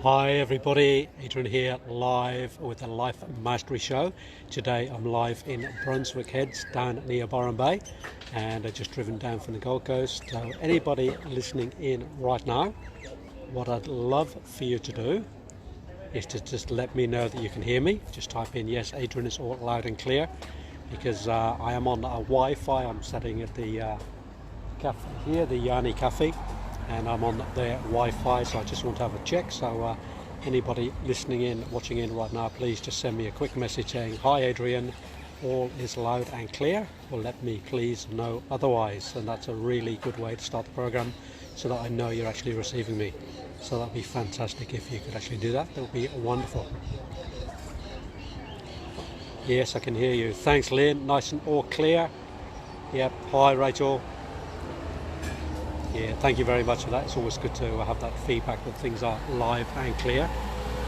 Hi everybody, Adrian here live with the Life Mastery Show. Today I'm live in Brunswick Head down near Byron Bay, and I've just driven down from the Gold Coast. So anybody listening in right now, what I'd love for you to do is to just let me know that you can hear me. Just type in yes, Adrian, is all loud and clear, because I am on a Wi-Fi. I'm sitting at the cafe here, the Yanni Cafe, and I'm on their Wi-Fi, so I just want to have a check. So anybody listening in, watching in right now, please just send me a quick message saying, hi Adrian, all is loud and clear, or let me please know otherwise. And that's a really good way to start the program, so that I know you're actually receiving me. So that'd be fantastic if you could actually do that. That would be wonderful. Yes, I can hear you. Thanks, Lynn. Nice and all clear. Yep. Hi, Rachel. Yeah, thank you very much for that. It's always good to have that feedback that things are live and clear.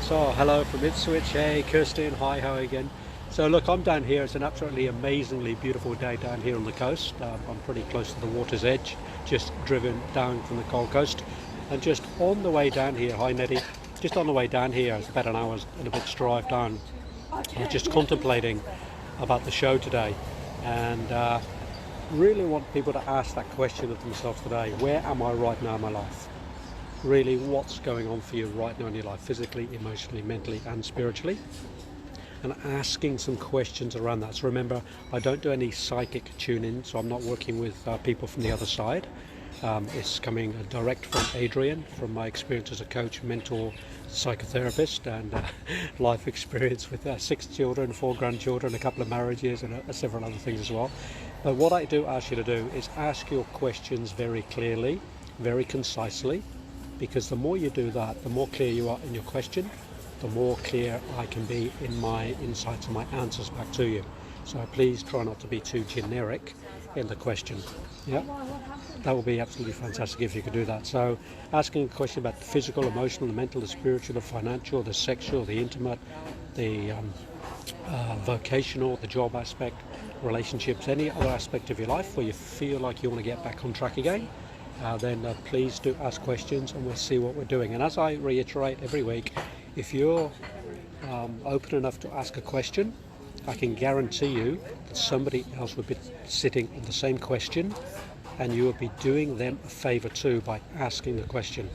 So hello from Ipswich. Hey Kirsten, hi, how are you again? So look, I'm down here. It's an absolutely amazingly beautiful day down here on the coast. I'm pretty close to the water's edge, just driven down from the Gold Coast. And just on the way down here, hi Nettie, just on the way down here, it's about an hour and a bit's drive down. I'm just contemplating about the show today, and really want people to ask that question of themselves today. Where am I right now in my life? Really, what's going on for you right now in your life, physically, emotionally, mentally and spiritually? And asking some questions around that. So remember, I don't do any psychic tune-in, so I'm not working with people from the other side. It's coming direct from Adrian, from my experience as a coach, mentor, psychotherapist, and life experience with 6 children, 4 grandchildren, a couple of marriages, and several other things as well. But what I do ask you to do is ask your questions very clearly, very concisely, because the more you do that, the more clear you are in your question, the more clear I can be in my insights and my answers back to you. So please try not to be too generic in the question. Yeah, that would be absolutely fantastic if you could do that. So asking a question about the physical, emotional, the mental, the spiritual, the financial, the sexual, the intimate, the vocational, the job aspect, relationships, any other aspect of your life where you feel like you want to get back on track again, then please do ask questions, and we'll see what we're doing. And as I reiterate every week, if you're open enough to ask a question, I can guarantee you that somebody else would be sitting on the same question, and you would be doing them a favor too by asking the question.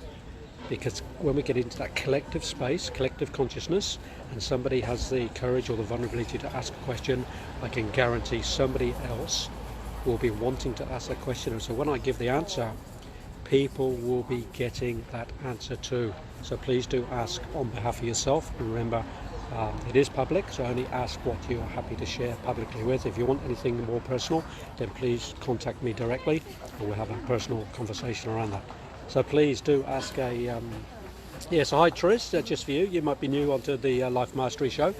Because when we get into that collective space, collective consciousness, and somebody has the courage or the vulnerability to ask a question, I can guarantee somebody else will be wanting to ask that question. And so when I give the answer, people will be getting that answer too. So please do ask on behalf of yourself. And remember, it is public, so only ask what you are happy to share publicly with. If you want anything more personal, then please contact me directly, and we'll have a personal conversation around that. So please do ask a... Yes, hi Tris, just for you. You might be new onto the Life Mastery Show.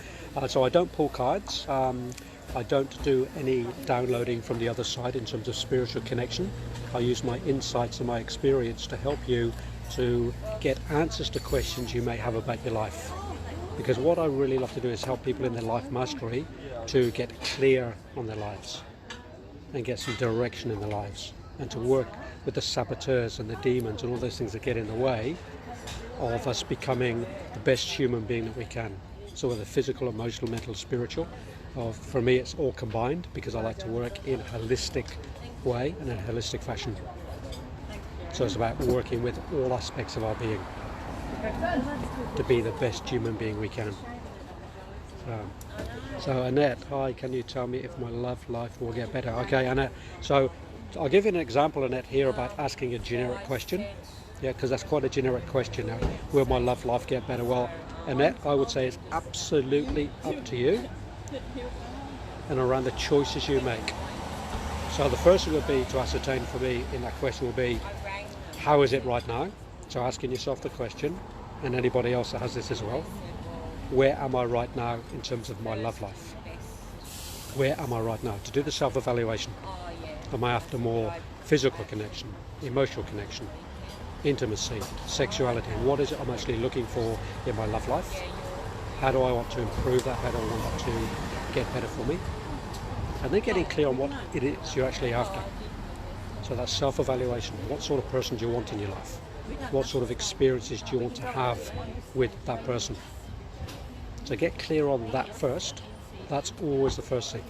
So I don't pull cards. I don't do any downloading from the other side in terms of spiritual connection. I use my insights and my experience to help you to get answers to questions you may have about your life. Because what I really love to do is help people in their life mastery to get clear on their lives and get some direction in their lives, and to work with the saboteurs and the demons and all those things that get in the way of us becoming the best human being that we can. So whether physical, emotional, mental, spiritual, for me it's all combined, because I like to work in a holistic way and in a holistic fashion. So it's about working with all aspects of our being to be the best human being we can. So Annette, hi, can you tell me if my love life will get better? Okay, Annette, so I'll give you an example, Annette, here about asking a generic question. Yeah, because that's quite a generic question now. Will my love life get better? Well, Annette, I would say it's absolutely up to you and around the choices you make. So the first thing would be to ascertain for me in that question will be, how is it right now? So asking yourself the question, and anybody else that has this as well, where am I right now in terms of my love life? Where am I right now? To do the self-evaluation. Am I after more physical connection, emotional connection, intimacy, sexuality? What is it I'm actually looking for in my love life? How do I want to improve that? How do I want that to get better for me? And then getting clear on what it is you're actually after. So that's self-evaluation. What sort of person do you want in your life? What sort of experiences do you want to have with that person? So get clear on that first. That's always the first thing.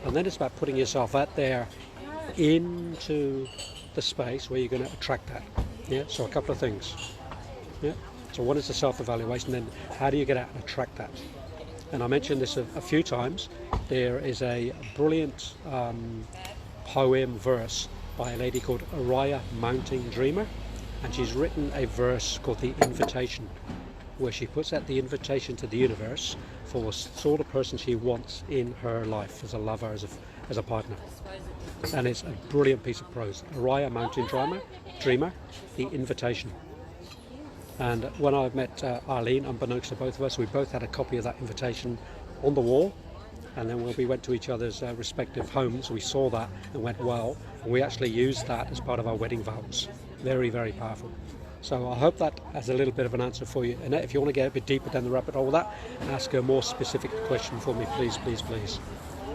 And then it's about putting yourself out there into the space where you're going to attract that. Yeah. So a couple of things. Yeah. So one is the self-evaluation, then how do you get out and attract that? And I mentioned this a few times. There is a brilliant poem verse by a lady called Araya Mountain Dreamer, and she's written a verse called The Invitation, where she puts out the invitation to the universe for the sort of person she wants in her life, as a lover, as a partner. And it's a brilliant piece of prose. Araya Mountain Dreamer, The Invitation. And when I met Arlene, unbeknownst to both of us, we both had a copy of that invitation on the wall. And then when we went to each other's respective homes, we saw that and went, wow. And we actually used that as part of our wedding vows. Very, very powerful. So I hope that has a little bit of an answer for you. And if you want to get a bit deeper down the rabbit hole with that, ask a more specific question for me, please, please, please.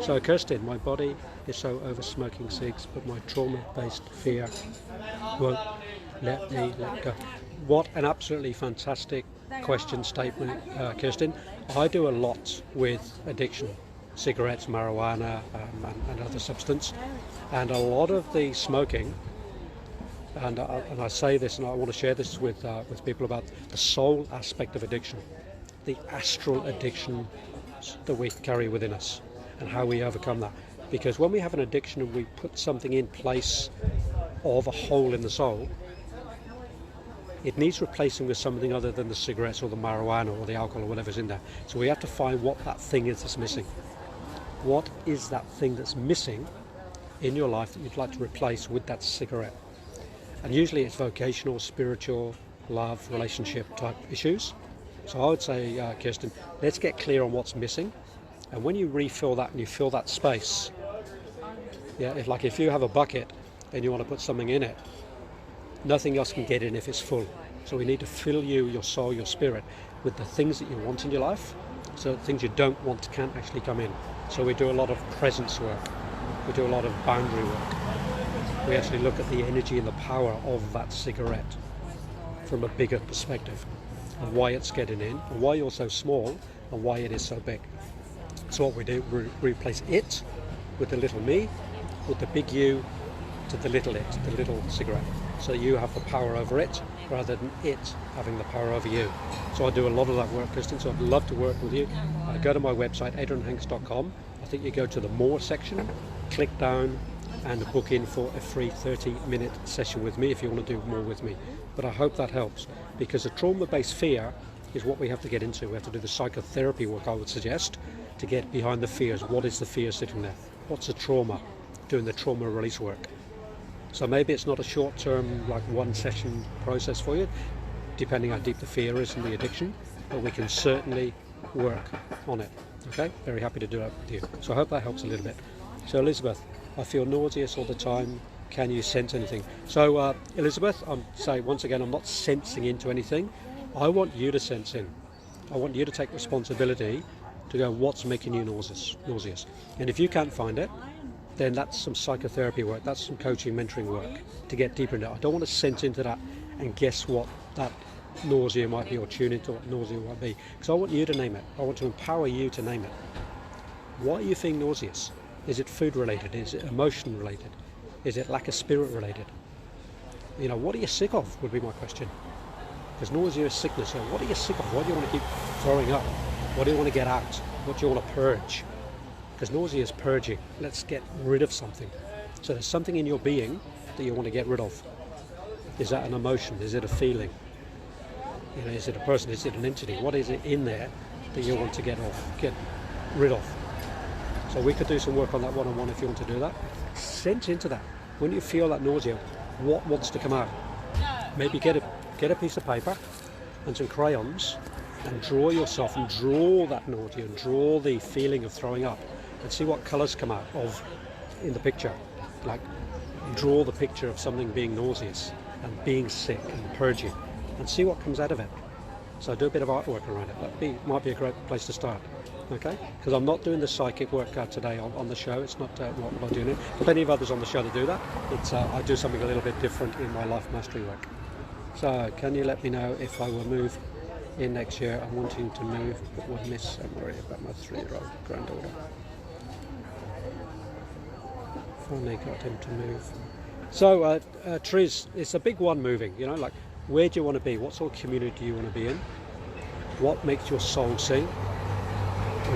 So Kirsten, my body is so over smoking cigs, but my trauma-based fear won't let me let go. What an absolutely fantastic question statement, Kirsten. I do a lot with addiction, cigarettes, marijuana, and other substance, and a lot of the smoking. And I say this, and I want to share this with people about the soul aspect of addiction, the astral addiction that we carry within us, and how we overcome that. Because when we have an addiction and we put something in place of a hole in the soul, it needs replacing with something other than the cigarettes or the marijuana or the alcohol or whatever's in there. So we have to find what that thing is that's missing. What is that thing that's missing in your life that you'd like to replace with that cigarette? And usually it's vocational, spiritual, love, relationship type issues. So I would say, Kirsten, let's get clear on what's missing. And when you refill that and you fill that space, yeah, if you have a bucket and you want to put something in it, nothing else can get in if it's full. So we need to fill you, your soul, your spirit, with the things that you want in your life, so that things you don't want can't actually come in. So we do a lot of presence work. We do a lot of boundary work. We actually look at the energy and the power of that cigarette from a bigger perspective, and why it's getting in, and why you're so small, and why it is so big. So what we do, we replace it with the little me, with the big you, to the little it, the little cigarette. So you have the power over it rather than it having the power over you. So I do a lot of that work, Kristen, so I'd love to work with you. Go to my website, adrianhanks.com. I think you go to the More section, click down and book in for a free 30-minute session with me if you want to do more with me. But I hope that helps, because a trauma-based fear is what we have to get into. We have to do the psychotherapy work, I would suggest, to get behind the fears. What is the fear sitting there? What's the trauma? Doing the trauma release work. So maybe it's not a short-term, like one session process for you, depending how deep the fear is and the addiction, but we can certainly work on it. Okay, very happy to do that with you. So I hope that helps a little bit. So Elizabeth, I feel nauseous all the time. Can you sense anything? So Elizabeth, I'm saying once again, I'm not sensing into anything. I want you to sense in. I want you to take responsibility to go, what's making you nauseous? And if you can't find it, then that's some psychotherapy work, that's some coaching, mentoring work to get deeper into it. I don't want to sense into that and guess what that nausea might be or tune into what nausea might be, because I want you to name it. I want to empower you to name it. Why are you feeling nauseous? Is it food related? Is it emotion related? Is it lack of spirit related? You know, what are you sick of would be my question. Because nausea is sickness, so what are you sick of? Why do you want to keep throwing up? What do you want to get out? What do you want to purge? Because nausea is purging. Let's get rid of something. So there's something in your being that you want to get rid of. Is that an emotion? Is it a feeling? You know, is it a person? Is it an entity? What is it in there that you want to get rid of? So we could do some work on that one-on-one if you want to do that. Sense into that. When you feel that nausea, what wants to come out? Maybe get a piece of paper and some crayons and draw yourself and draw that nausea and draw the feeling of throwing up and see what colours come out of in the picture. Like, draw the picture of something being nauseous and being sick and purging and see what comes out of it. So do a bit of artwork around it. That might be a great place to start. Okay? Because I'm not doing the psychic work today on the show. It's not what I'm doing it. But plenty of others on the show that do that. I do something a little bit different in my life mastery work. So, can you let me know if I will move in next year? I'm wanting to move, but would miss and worry about my 3-year-old granddaughter. Finally got him to move. So, Triz, it's a big one moving, you know, like where do you want to be? What sort of community do you want to be in? What makes your soul sing?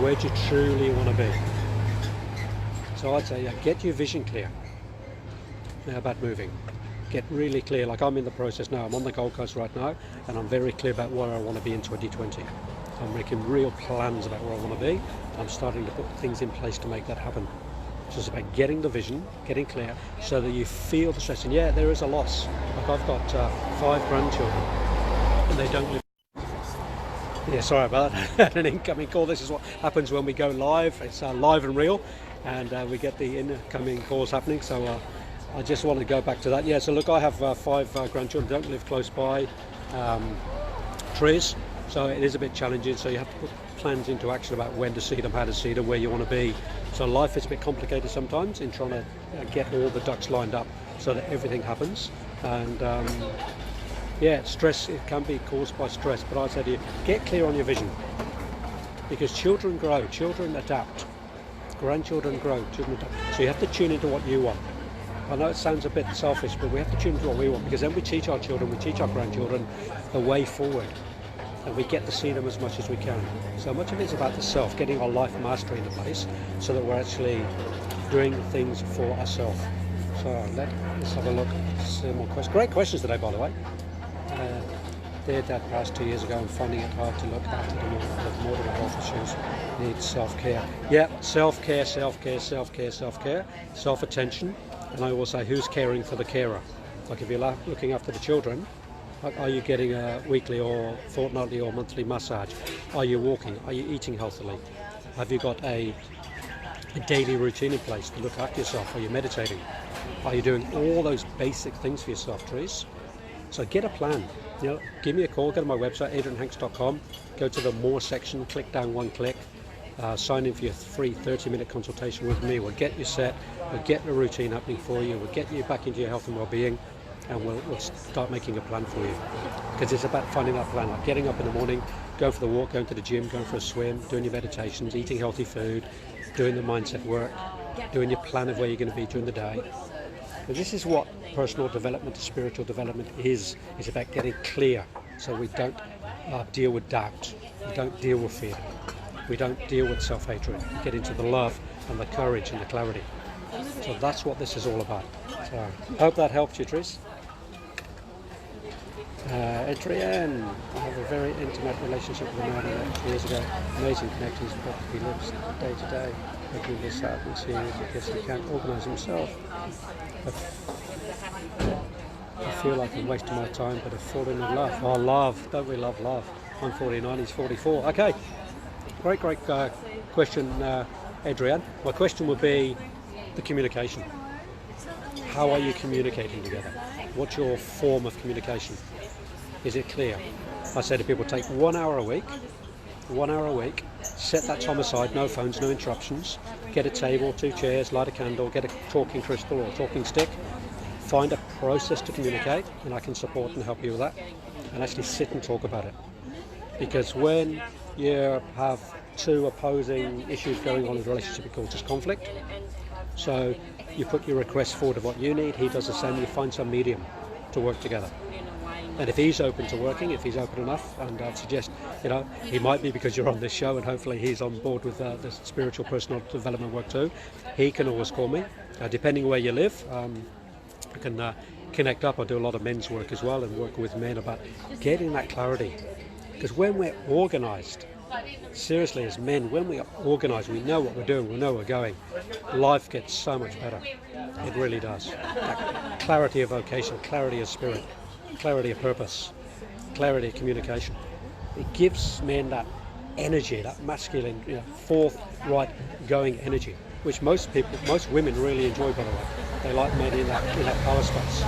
Where do you truly want to be? So I'd say, yeah, get your vision clear about moving. Get really clear, like I'm in the process now. I'm on the Gold Coast right now, and I'm very clear about where I want to be in 2020. I'm making real plans about where I want to be. I'm starting to put things in place to make that happen. So it's about getting the vision, getting clear, so that you feel the stress. And yeah, there is a loss. Like I've got 5 grandchildren, and they don't live. Yeah, sorry about that. An incoming call. This is what happens when we go live. It's live and real, and we get the incoming calls happening. So I just want to go back to that. Yeah, so look, I have 5 grandchildren, don't live close by trees, so it is a bit challenging. So you have to put plans into action about when to see them, how to see them, where you want to be. So life is a bit complicated sometimes in trying to get all the ducks lined up so that everything happens. And yeah, stress, it can be caused by stress, but I said to you, get clear on your vision, because children grow, children adapt, grandchildren grow, children adapt. So you have to tune into what you want. I know it sounds a bit selfish, but we have to tune into what we want, because then we teach our children, we teach our grandchildren the way forward, and we get to see them as much as we can. So much of it is about the self, getting our life mastery into place so that we're actually doing things for ourselves. So let's have a look, some more questions. Great questions today, by the way. Their dad passed 2 years ago and finding it hard to look after them with more health issues. Need self-care. Yeah, self-care, self-care, self-care, self-care, self-attention. And I will say, who's caring for the carer? Like if you're looking after the children, are you getting a weekly or fortnightly or monthly massage? Are you walking? Are you eating healthily? Have you got a daily routine in place to look after yourself? Are you meditating? Are you doing all those basic things for yourself, Therese? So get a plan. You know, give me a call, go to my website, adrianhanks.com, go to the More section, click down one click, sign in for your free 30-minute consultation with me. We'll get you set, we'll get the routine happening for you, we'll get you back into your health and well-being, and we'll start making a plan for you. Because it's about finding that plan, like getting up in the morning, going for the walk, going to the gym, going for a swim, doing your meditations, eating healthy food, doing the mindset work, doing your plan of where you're going to be during the day. But this is what personal development, spiritual development is. It's about getting clear so we don't deal with doubt, we don't deal with fear, we don't deal with self-hatred, we get into the love and the courage and the clarity. So that's what this is all about. So hope that helped you, Tris. Adrian, I have a very intimate relationship with a man I met 2 years ago. Amazing connections, but he lives day to day. I do this out and see it because he can't organise himself. I feel like I'm wasting my time, but I've fallen in love. Oh, love. Don't we love love? I'm 49, he's 44. Okay. Great question, Adrian. My question would be the communication. How are you communicating together? What's your form of communication? Is it clear? I say to people, take 1 hour a week, set that time aside, no phones, no interruptions, get a table, 2 chairs, light a candle, get a talking crystal or a talking stick, find a process to communicate, and I can support and help you with that, and actually sit and talk about it. Because when you have 2 opposing issues going on in the relationship, it causes conflict. So you put your request forward of what you need, he does the same, you find some medium to work together. And if he's open to working, if he's open enough, and I'd suggest, you know, he might be because you're on this show and hopefully he's on board with the spiritual personal development work too, he can always call me. Depending where you live, I can connect up. I do a lot of men's work as well and work with men about getting that clarity. Because when we're organised, seriously as men, when we are organised, we know what we're doing, we know where we're going, life gets so much better. It really does. That clarity of vocation, clarity of spirit, clarity of purpose, clarity of communication. It gives men that energy, that masculine, forthright going energy, which most women really enjoy, by the way. They like men in that power space.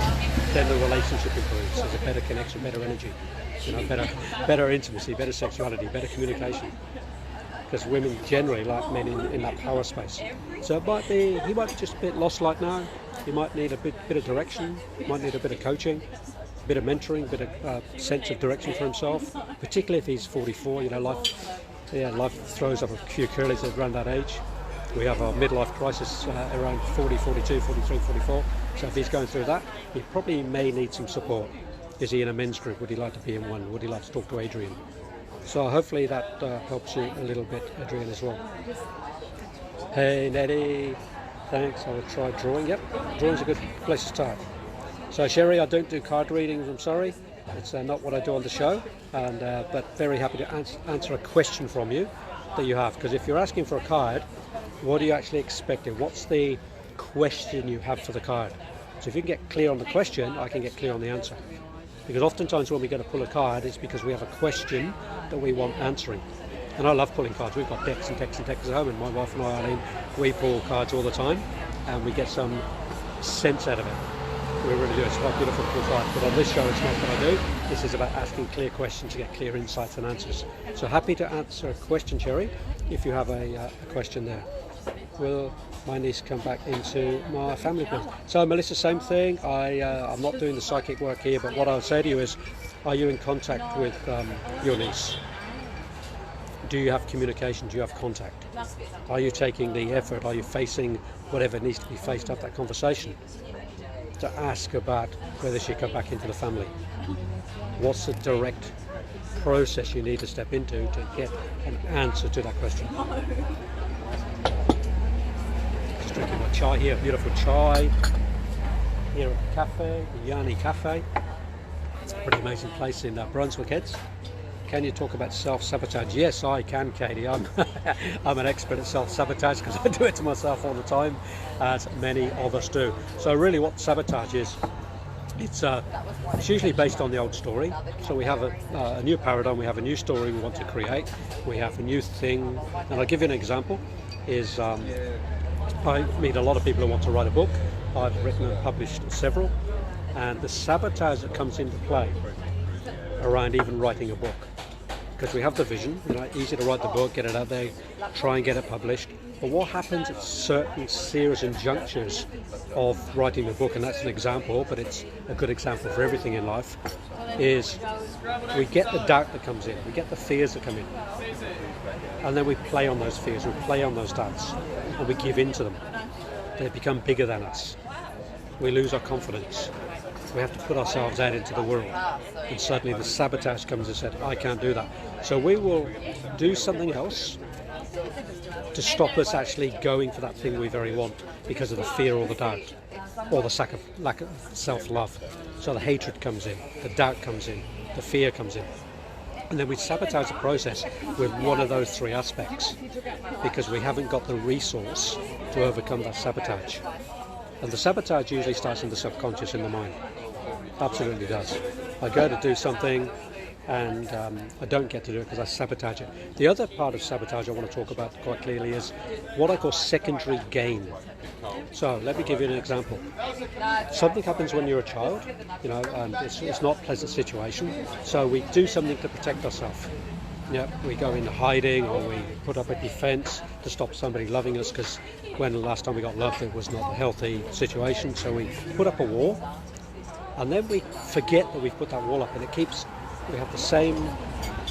Then the relationship improves. There's a better connection, better energy, better intimacy, better sexuality, better communication. Because women generally like men in that power space. So he might be just a bit lost right now. He might need a bit of direction. He might need a bit of coaching. a bit of mentoring, a bit of sense of direction for himself, particularly if he's 44. You know, life throws up a few curlies around that age. We have our midlife crisis around 40, 42, 43, 44. So if he's going through that, he probably may need some support. Is he in a men's group? Would he like to be in one? Would he like to talk to Adrian? So hopefully that helps you a little bit, Adrian, as well. Hey, Neddy. Thanks. I will try drawing. Yep, drawing's a good place to start. So, Sherry, I don't do card readings. I'm sorry. It's not what I do on the show. But very happy to answer a question from you that you have. Because if you're asking for a card, what are you actually expecting? What's the question you have for the card? So if you can get clear on the question, I can get clear on the answer. Because oftentimes when we go to pull a card, it's because we have a question that we want answering. And I love pulling cards. We've got decks and decks and decks at home, and my wife and I, Eileen, we pull cards all the time, and we get some sense out of it. We really do. It's quite beautiful to pull cards. But on this show, it's not what I do. This is about asking clear questions to get clear insights and answers. So happy to answer a question, Cherry, if you have a question there. Will my niece come back into my family business? So Melissa, same thing. I'm not doing the psychic work here, but what I'll say to you is, are you in contact with your niece? Do you have communication? Do you have contact? Are you taking the effort? Are you facing whatever needs to be faced up that conversation to ask about whether she come back into the family? What's the direct process you need to step into to get an answer to that question? Just drinking my chai here, beautiful chai here at the cafe, the Yanni Cafe. It's a pretty amazing place in Brunswick Heads. Can you talk about self-sabotage? Yes, I can, Katie. I'm an expert at self-sabotage because I do it to myself all the time, as many of us do. So really what sabotage is, it's usually based on the old story. So we have a new paradigm, we have a new story we want to create, we have a new thing. And I'll give you an example, is I meet a lot of people who want to write a book. I've written and published several, and the sabotage that comes into play around even writing a book. Because we have the vision, you know, easy to write the book, get it out there, try and get it published. But what happens at certain series and junctures of writing the book, and that's an example, but it's a good example for everything in life, is we get the doubt that comes in, we get the fears that come in, and then we play on those fears, we play on those doubts, and we give in to them. They become bigger than us. We lose our confidence. We have to put ourselves out into the world, and suddenly the sabotage comes and says, I can't do that. So we will do something else to stop us actually going for that thing we very want because of the fear or the doubt or the lack of self-love. So the hatred comes in, the doubt comes in, the fear comes in. And then we sabotage the process with one of those three aspects because we haven't got the resource to overcome that sabotage. And the sabotage usually starts in the subconscious, in the mind. Absolutely does. I go to do something and I don't get to do it because I sabotage it. The other part of sabotage I want to talk about quite clearly is what I call secondary gain. So let me give you an example. Something happens when you're a child, you know, and it's not a pleasant situation, so we do something to protect ourselves. Yeah, we go into hiding or we put up a defense to stop somebody loving us, because when the last time we got loved it was not a healthy situation, so we put up a wall. And then we forget that we've put that wall up, and we have the same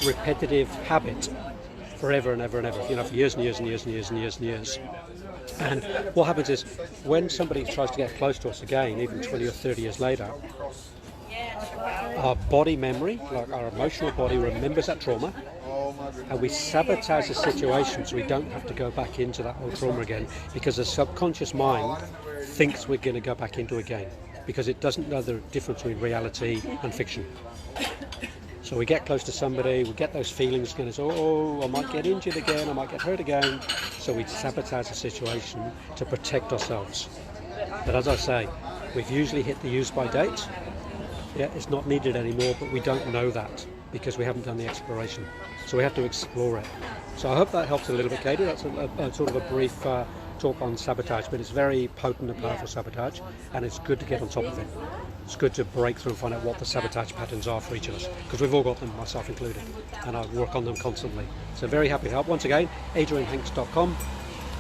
repetitive habit forever and ever and ever, you know, for years and years and years and years and years and years. And what happens is, when somebody tries to get close to us again, even 20 or 30 years later, our body memory, like our emotional body, remembers that trauma, and we sabotage the situation so we don't have to go back into that old trauma again, because the subconscious mind thinks we're going to go back into it again, because it doesn't know the difference between reality and fiction. So we get close to somebody, we get those feelings again, I might get injured again, I might get hurt again. So we sabotage the situation to protect ourselves. But as I say, we've usually hit the use by date. Yeah, it's not needed anymore, but we don't know that because we haven't done the exploration. So we have to explore it. So I hope that helps a little bit, Katie. That's a sort of a brief talk on sabotage, but it's very potent and powerful sabotage, and it's good to get on top of it. It's good to break through and find out what the sabotage patterns are for each of us, because we've all got them, myself included, and I work on them constantly. So very happy to help. Once again, adrianhanks.com.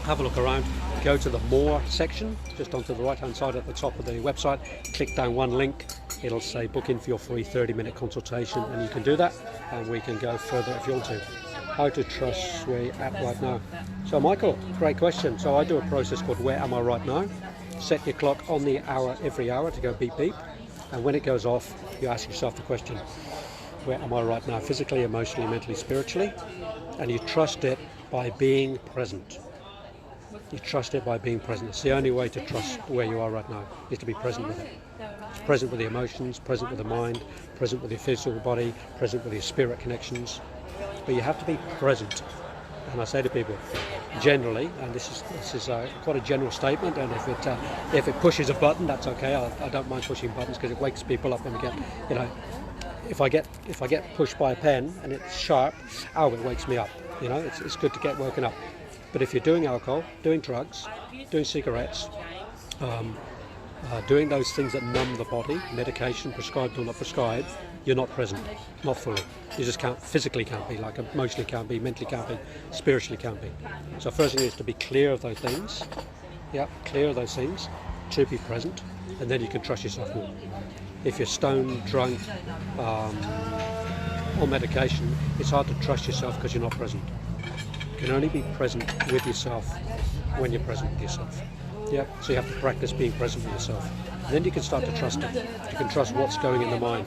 have a look around, go to the More section, just onto the right hand side at the top of the website, click down one link, it'll say book in for your free 30-minute consultation, and you can do that and we can go further if you want to. How to trust where you're at right now. So Michael, great question. So I do a process called Where Am I Right Now? Set your clock on the hour every hour to go beep beep, and when it goes off you ask yourself the question, where am I right now, physically, emotionally, mentally, spiritually, and you trust it by being present. You trust it by being present. It's the only way to trust where you are right now, is to be present with it. Present with the emotions, present with the mind, present with your physical body, present with your spirit connections. But you have to be present. And I say to people, generally, and this is quite a general statement, and if it pushes a button, that's okay. I don't mind pushing buttons because it wakes people up when we get, you know, if I get pushed by a pen and it's sharp, it wakes me up. You know, it's good to get woken up. But if you're doing alcohol, doing drugs, doing cigarettes, doing those things that numb the body, medication, prescribed or not prescribed, you're not present, not fully. You just physically can't be, like emotionally can't be, mentally can't be, spiritually can't be. So first thing is to be clear of those things, clear of those things, to be present, and then you can trust yourself more. If you're stoned, drunk, on medication, it's hard to trust yourself because you're not present. You can only be present with yourself when you're present with yourself. So you have to practice being present with yourself. And then you can start to trust it. You can trust what's going in the mind.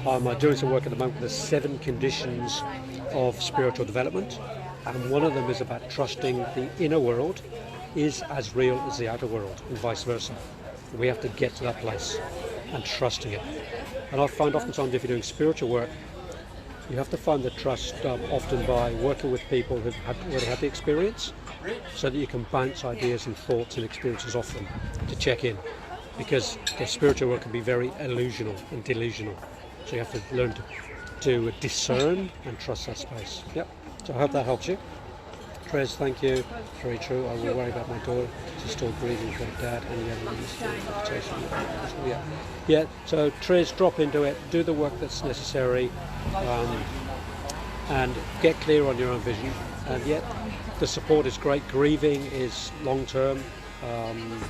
I'm doing some work at the moment with the 7 conditions of spiritual development, and one of them is about trusting the inner world is as real as the outer world, and vice versa. We have to get to that place and trusting it. And I find oftentimes if you're doing spiritual work, you have to find the trust often by working with people who've already had the experience, so that you can bounce ideas and thoughts and experiences off them to check in, because the spiritual work can be very illusional and delusional. So you have to learn to discern and trust that space. So I hope that helps you. Trez, thank you. Very true. I will worry about my daughter. She's still breathing for her dad, and so Trez, drop into it, do the work that's necessary, and get clear on your own vision. And yet the support is great. Grieving is long term.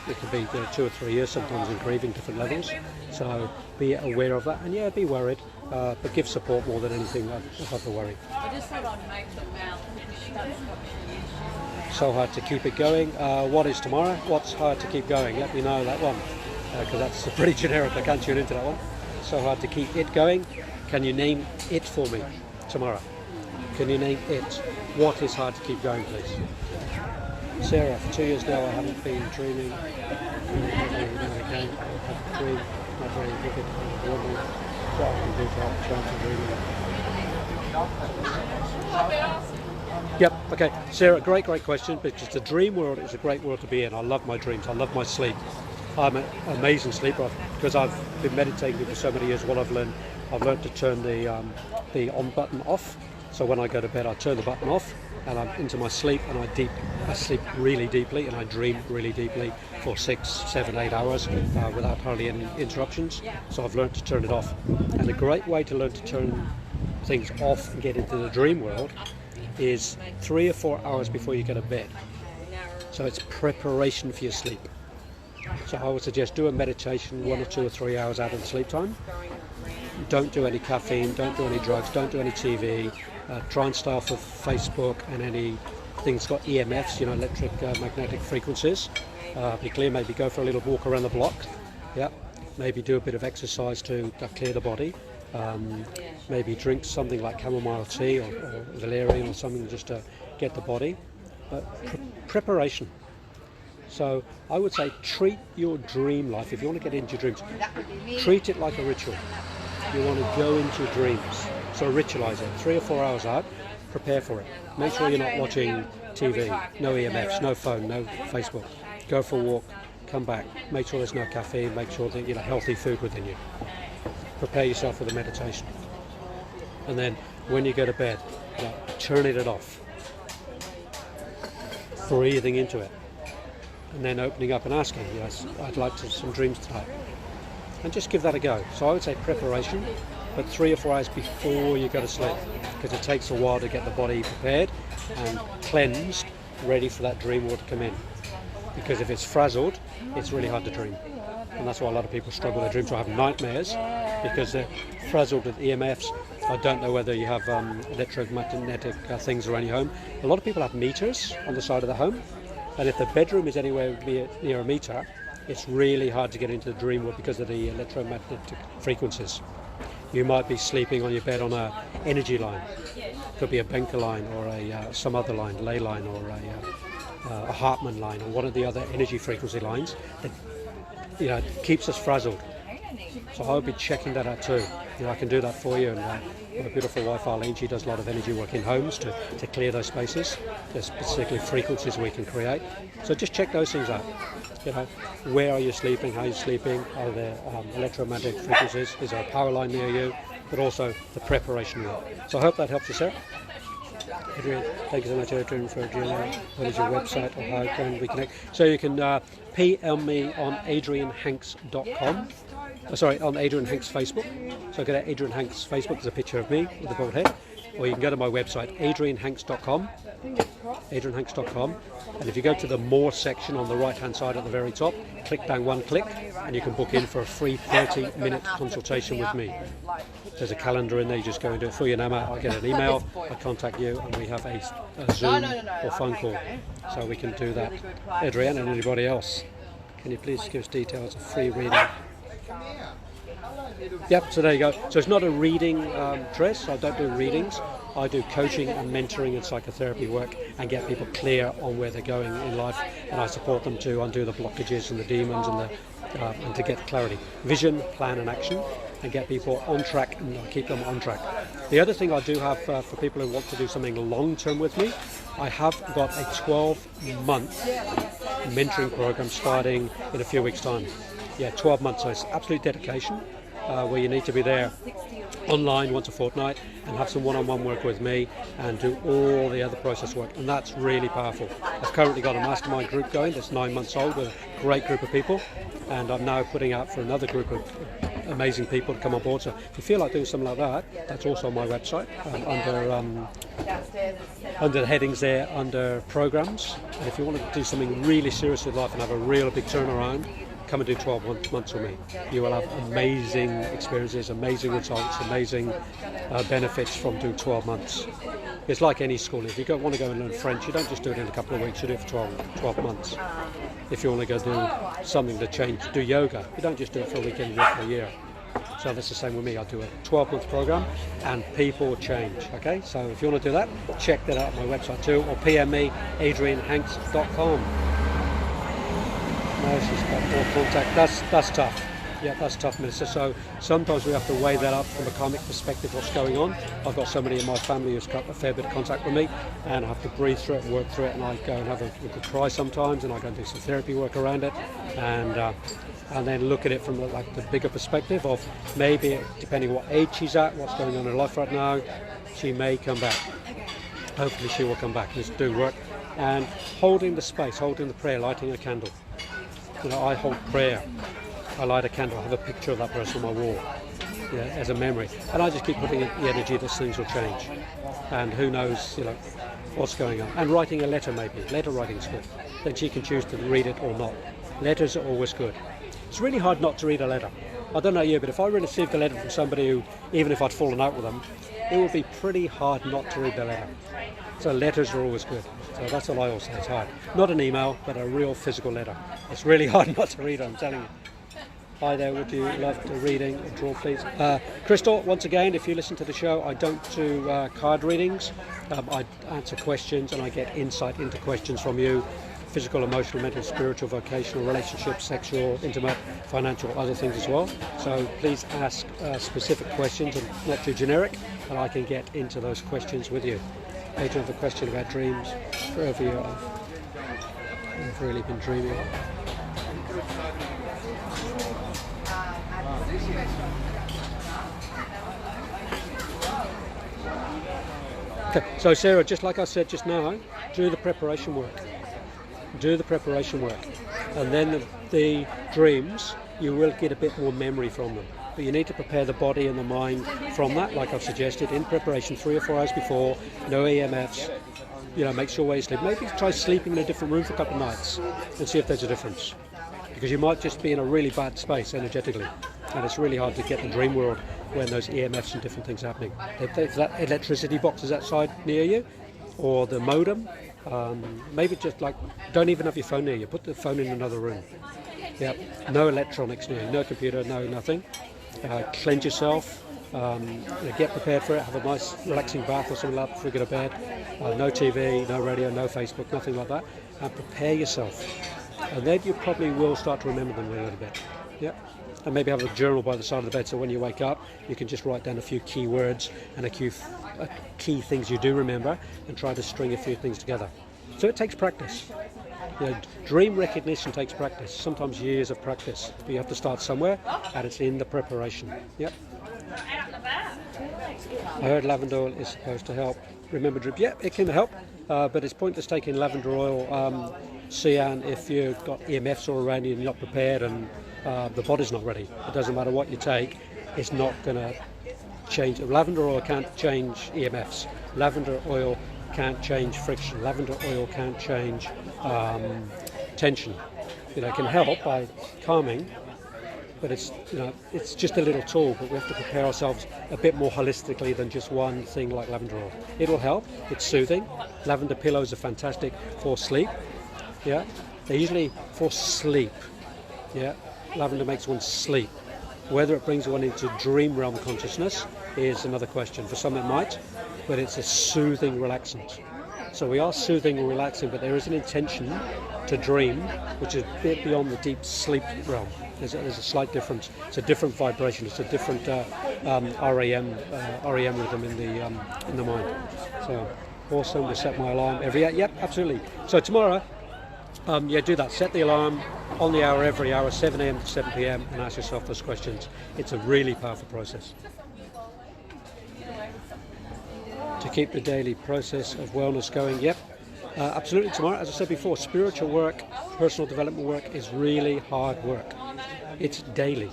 It can be 2 or 3 years sometimes in grieving, different levels. So be aware of that, and be worried, but give support more than anything above the worry. I just thought I'd make the mouth. So hard to keep it going. What is tomorrow? What's hard to keep going? Let me know that one, because that's pretty generic. I can't tune into that one. So hard to keep it going. Can you name it for me tomorrow? Can you name it? What is hard to keep going, please? Sarah, for 2 years now I haven't been dreaming. Again, I have a dream, not very vivid, wondering what I can do to have a chance of dreaming. Okay, Sarah, great question, because the dream world is a great world to be in. I love my dreams, I love my sleep. I'm an amazing sleeper because I've been meditating for so many years. What I've learned to turn the on button off. So when I go to bed, I turn the button off and I'm into my sleep, and I sleep really deeply, and I dream really deeply for 6, 7, 8 hours without hardly any interruptions. So I've learned to turn it off. And a great way to learn to turn things off and get into the dream world is 3 or 4 hours before you go to bed. So it's preparation for your sleep. So I would suggest do a meditation 1 or 2 or 3 hours out of the sleep time. Don't do any caffeine, don't do any drugs, don't do any TV. Try and stay off of Facebook and any things got EMFs, electric magnetic frequencies. Be clear, maybe go for a little walk around the block. Maybe do a bit of exercise to clear the body. Maybe drink something like chamomile tea or valerian or something just to get the body. But preparation. So I would say treat your dream life, if you want to get into your dreams, treat it like a ritual. You want to go into your dreams. So ritualize it. 3 or 4 hours out, prepare for it. Make sure you're not watching TV, no EMFs, no phone, no Facebook. Go for a walk, come back. Make sure there's no caffeine, make sure that you have healthy food within you. Prepare yourself for the meditation. And then when you go to bed, turning it off. Breathing into it. And then opening up and asking, yes, I'd like some dreams tonight. And just give that a go. So I would say preparation, but 3 or 4 hours before you go to sleep, because it takes a while to get the body prepared and cleansed ready for that dream world to come in. Because if it's frazzled, it's really hard to dream. And that's why a lot of people struggle with their dreams or have nightmares, because they're frazzled with EMFs. I don't know whether you have electromagnetic things around your home. A lot of people have meters on the side of the home, and if the bedroom is anywhere near a meter, it's really hard to get into the dream world because of the electromagnetic frequencies. You might be sleeping on your bed on an energy line. Could be a Benker line or some other line, ley line, or a Hartmann line, or one of the other energy frequency lines that keeps us frazzled. So I would be checking that out too. I can do that for you, and my beautiful wife Arlene, she does a lot of energy work in homes to clear those spaces. There's particularly frequencies we can create. So just check those things out. Where are you sleeping? How are you sleeping? Are there electromagnetic frequencies? Is there a power line near you? But also the preparation work. So I hope that helps you, Sarah. Adrian, thank you so much, Adrian, for what is your website or how can we connect? So you can PM me on adrianhanks.com. On Adrian Hanks Facebook. So go to Adrian Hanks Facebook, there's a picture of me with a bald head. Or you can go to my website, adrianhanks.com. adrianhanks.com. And if you go to the More section on the right-hand side at the very top, click down one click, and you can book in for a free 30-minute consultation with me. There's a calendar in there, you just go into it, fill your name out, I get an email, I contact you, and we have a Zoom or phone call. So we can do that. Adrian and anybody else, can you please give us details of free reading? Yep, so there you go. So it's not a reading dress. I don't do readings. I do coaching and mentoring and psychotherapy work and get people clear on where they're going in life, and I support them to undo the blockages and the demons and to get clarity. Vision, plan and action, and get people on track and keep them on track. The other thing I do have for people who want to do something long-term with me, I have got a 12-month mentoring program starting in a few weeks' time. Yeah, 12 months, so it's absolute dedication. Where you need to be there online once a fortnight and have some one-on-one work with me and do all the other process work, and that's really powerful. I've currently got a mastermind group going that's 9 months old with a great group of people, and I'm now putting out for another group of amazing people to come on board. So if you feel like doing something like that, that's also on my website under the headings there, under programs. And if you want to do something really serious with life and have a real big turnaround, come and do 12 months with me. You will have amazing experiences, amazing results, amazing benefits from doing 12 months. It's like any school. If you want to go and learn French, you don't just do it in a couple of weeks, you do it for 12 months. If you want to go do something to change, do yoga, you don't just do it for a weekend, you do it for a year. So that's the same with me. I do a 12-month program and people change. Okay, so if you want to do that, check that out on my website too, or PM me, adrianhanks.com. No, she's got more contact. That's tough. Yeah, that's tough, Minister. So sometimes we have to weigh that up from a karmic perspective, what's going on. I've got somebody in my family who's got a fair bit of contact with me, and I have to breathe through it, work through it, and I go and have a good cry sometimes, and I go and do some therapy work around it, and then look at it from the bigger perspective of maybe, depending what age she's at, what's going on in her life right now, she may come back. Hopefully she will come back and just do work. And holding the space, holding the prayer, lighting a candle. I hold prayer, I light a candle, I have a picture of that person on my wall, as a memory, and I just keep putting in the energy that things will change, and who knows, what's going on. And writing a letter, maybe letter writing is good. Then she can choose to read it or not. Letters are always good. It's really hard not to read a letter. I don't know you, but if I received a letter from somebody who, even if I'd fallen out with them, it would be pretty hard not to read the letter. So letters are always good. So that's all I always say, it's hard. Not an email, but a real physical letter. It's really hard not to read it, I'm telling you. Hi there, would you love to reading or draw, please? Crystal, once again, if you listen to the show, I don't do card readings. I answer questions and I get insight into questions from you. Physical, emotional, mental, spiritual, vocational, relationship, sexual, intimate, financial, other things as well. So please ask specific questions and not too generic, and I can get into those questions with you. Adrian, I have a question about dreams. Wherever you are, I've really been dreaming. Okay, so Sarah, just like I said just now, do the preparation work. Do the preparation work. And then the dreams, you will get a bit more memory from them. But you need to prepare the body and the mind from that, like I've suggested, in preparation 3 or 4 hours before, no EMFs, makes your way sleep. Maybe try sleeping in a different room for a couple of nights and see if there's a difference. Because you might just be in a really bad space energetically, and it's really hard to get the dream world when those EMFs and different things are happening. If that electricity box is outside near you, or the modem, maybe just don't even have your phone near you. Put the phone in another room. Yeah, no electronics near you, no computer, no nothing. Cleanse yourself. Get prepared for it. Have a nice relaxing bath or something like that before you go to bed. No TV, no radio, no Facebook, nothing like that. And prepare yourself. And then you probably will start to remember them a little bit. Yeah. And maybe have a journal by the side of the bed, so when you wake up, you can just write down a few key words and a few key things you do remember, and try to string a few things together. So it takes practice. Dream recognition takes practice. Sometimes years of practice. But you have to start somewhere, and it's in the preparation. Yep. I heard lavender oil is supposed to help remember dreams. Yeah, it can help, but it's pointless taking lavender oil, cyan, if you've got EMFs all around you and you're not prepared and the body's not ready. It doesn't matter what you take, it's not going to change. Lavender oil can't change EMFs. Lavender oil can't change friction. Lavender oil can't change tension. It can help by calming, but it's just a little tool. But we have to prepare ourselves a bit more holistically than just one thing like lavender oil. It'll help. It's soothing. Lavender pillows are fantastic for sleep. Yeah, they're usually for sleep. Yeah, lavender makes one sleep. Whether it brings one into dream realm consciousness is another question. For some it might, but it's a soothing relaxant. So we are soothing and relaxing, but there is an intention to dream, which is a bit beyond the deep sleep realm. There's a slight difference. It's a different vibration. It's a different REM rhythm in the mind. So awesome. To set my alarm every hour. Yep, absolutely. So tomorrow, do that. Set the alarm on the hour every hour, 7 a.m. to 7 p.m. and ask yourself those questions. It's a really powerful process. To keep the daily process of wellness going, yep, absolutely tomorrow. As I said before, spiritual work, personal development work is really hard work. It's daily,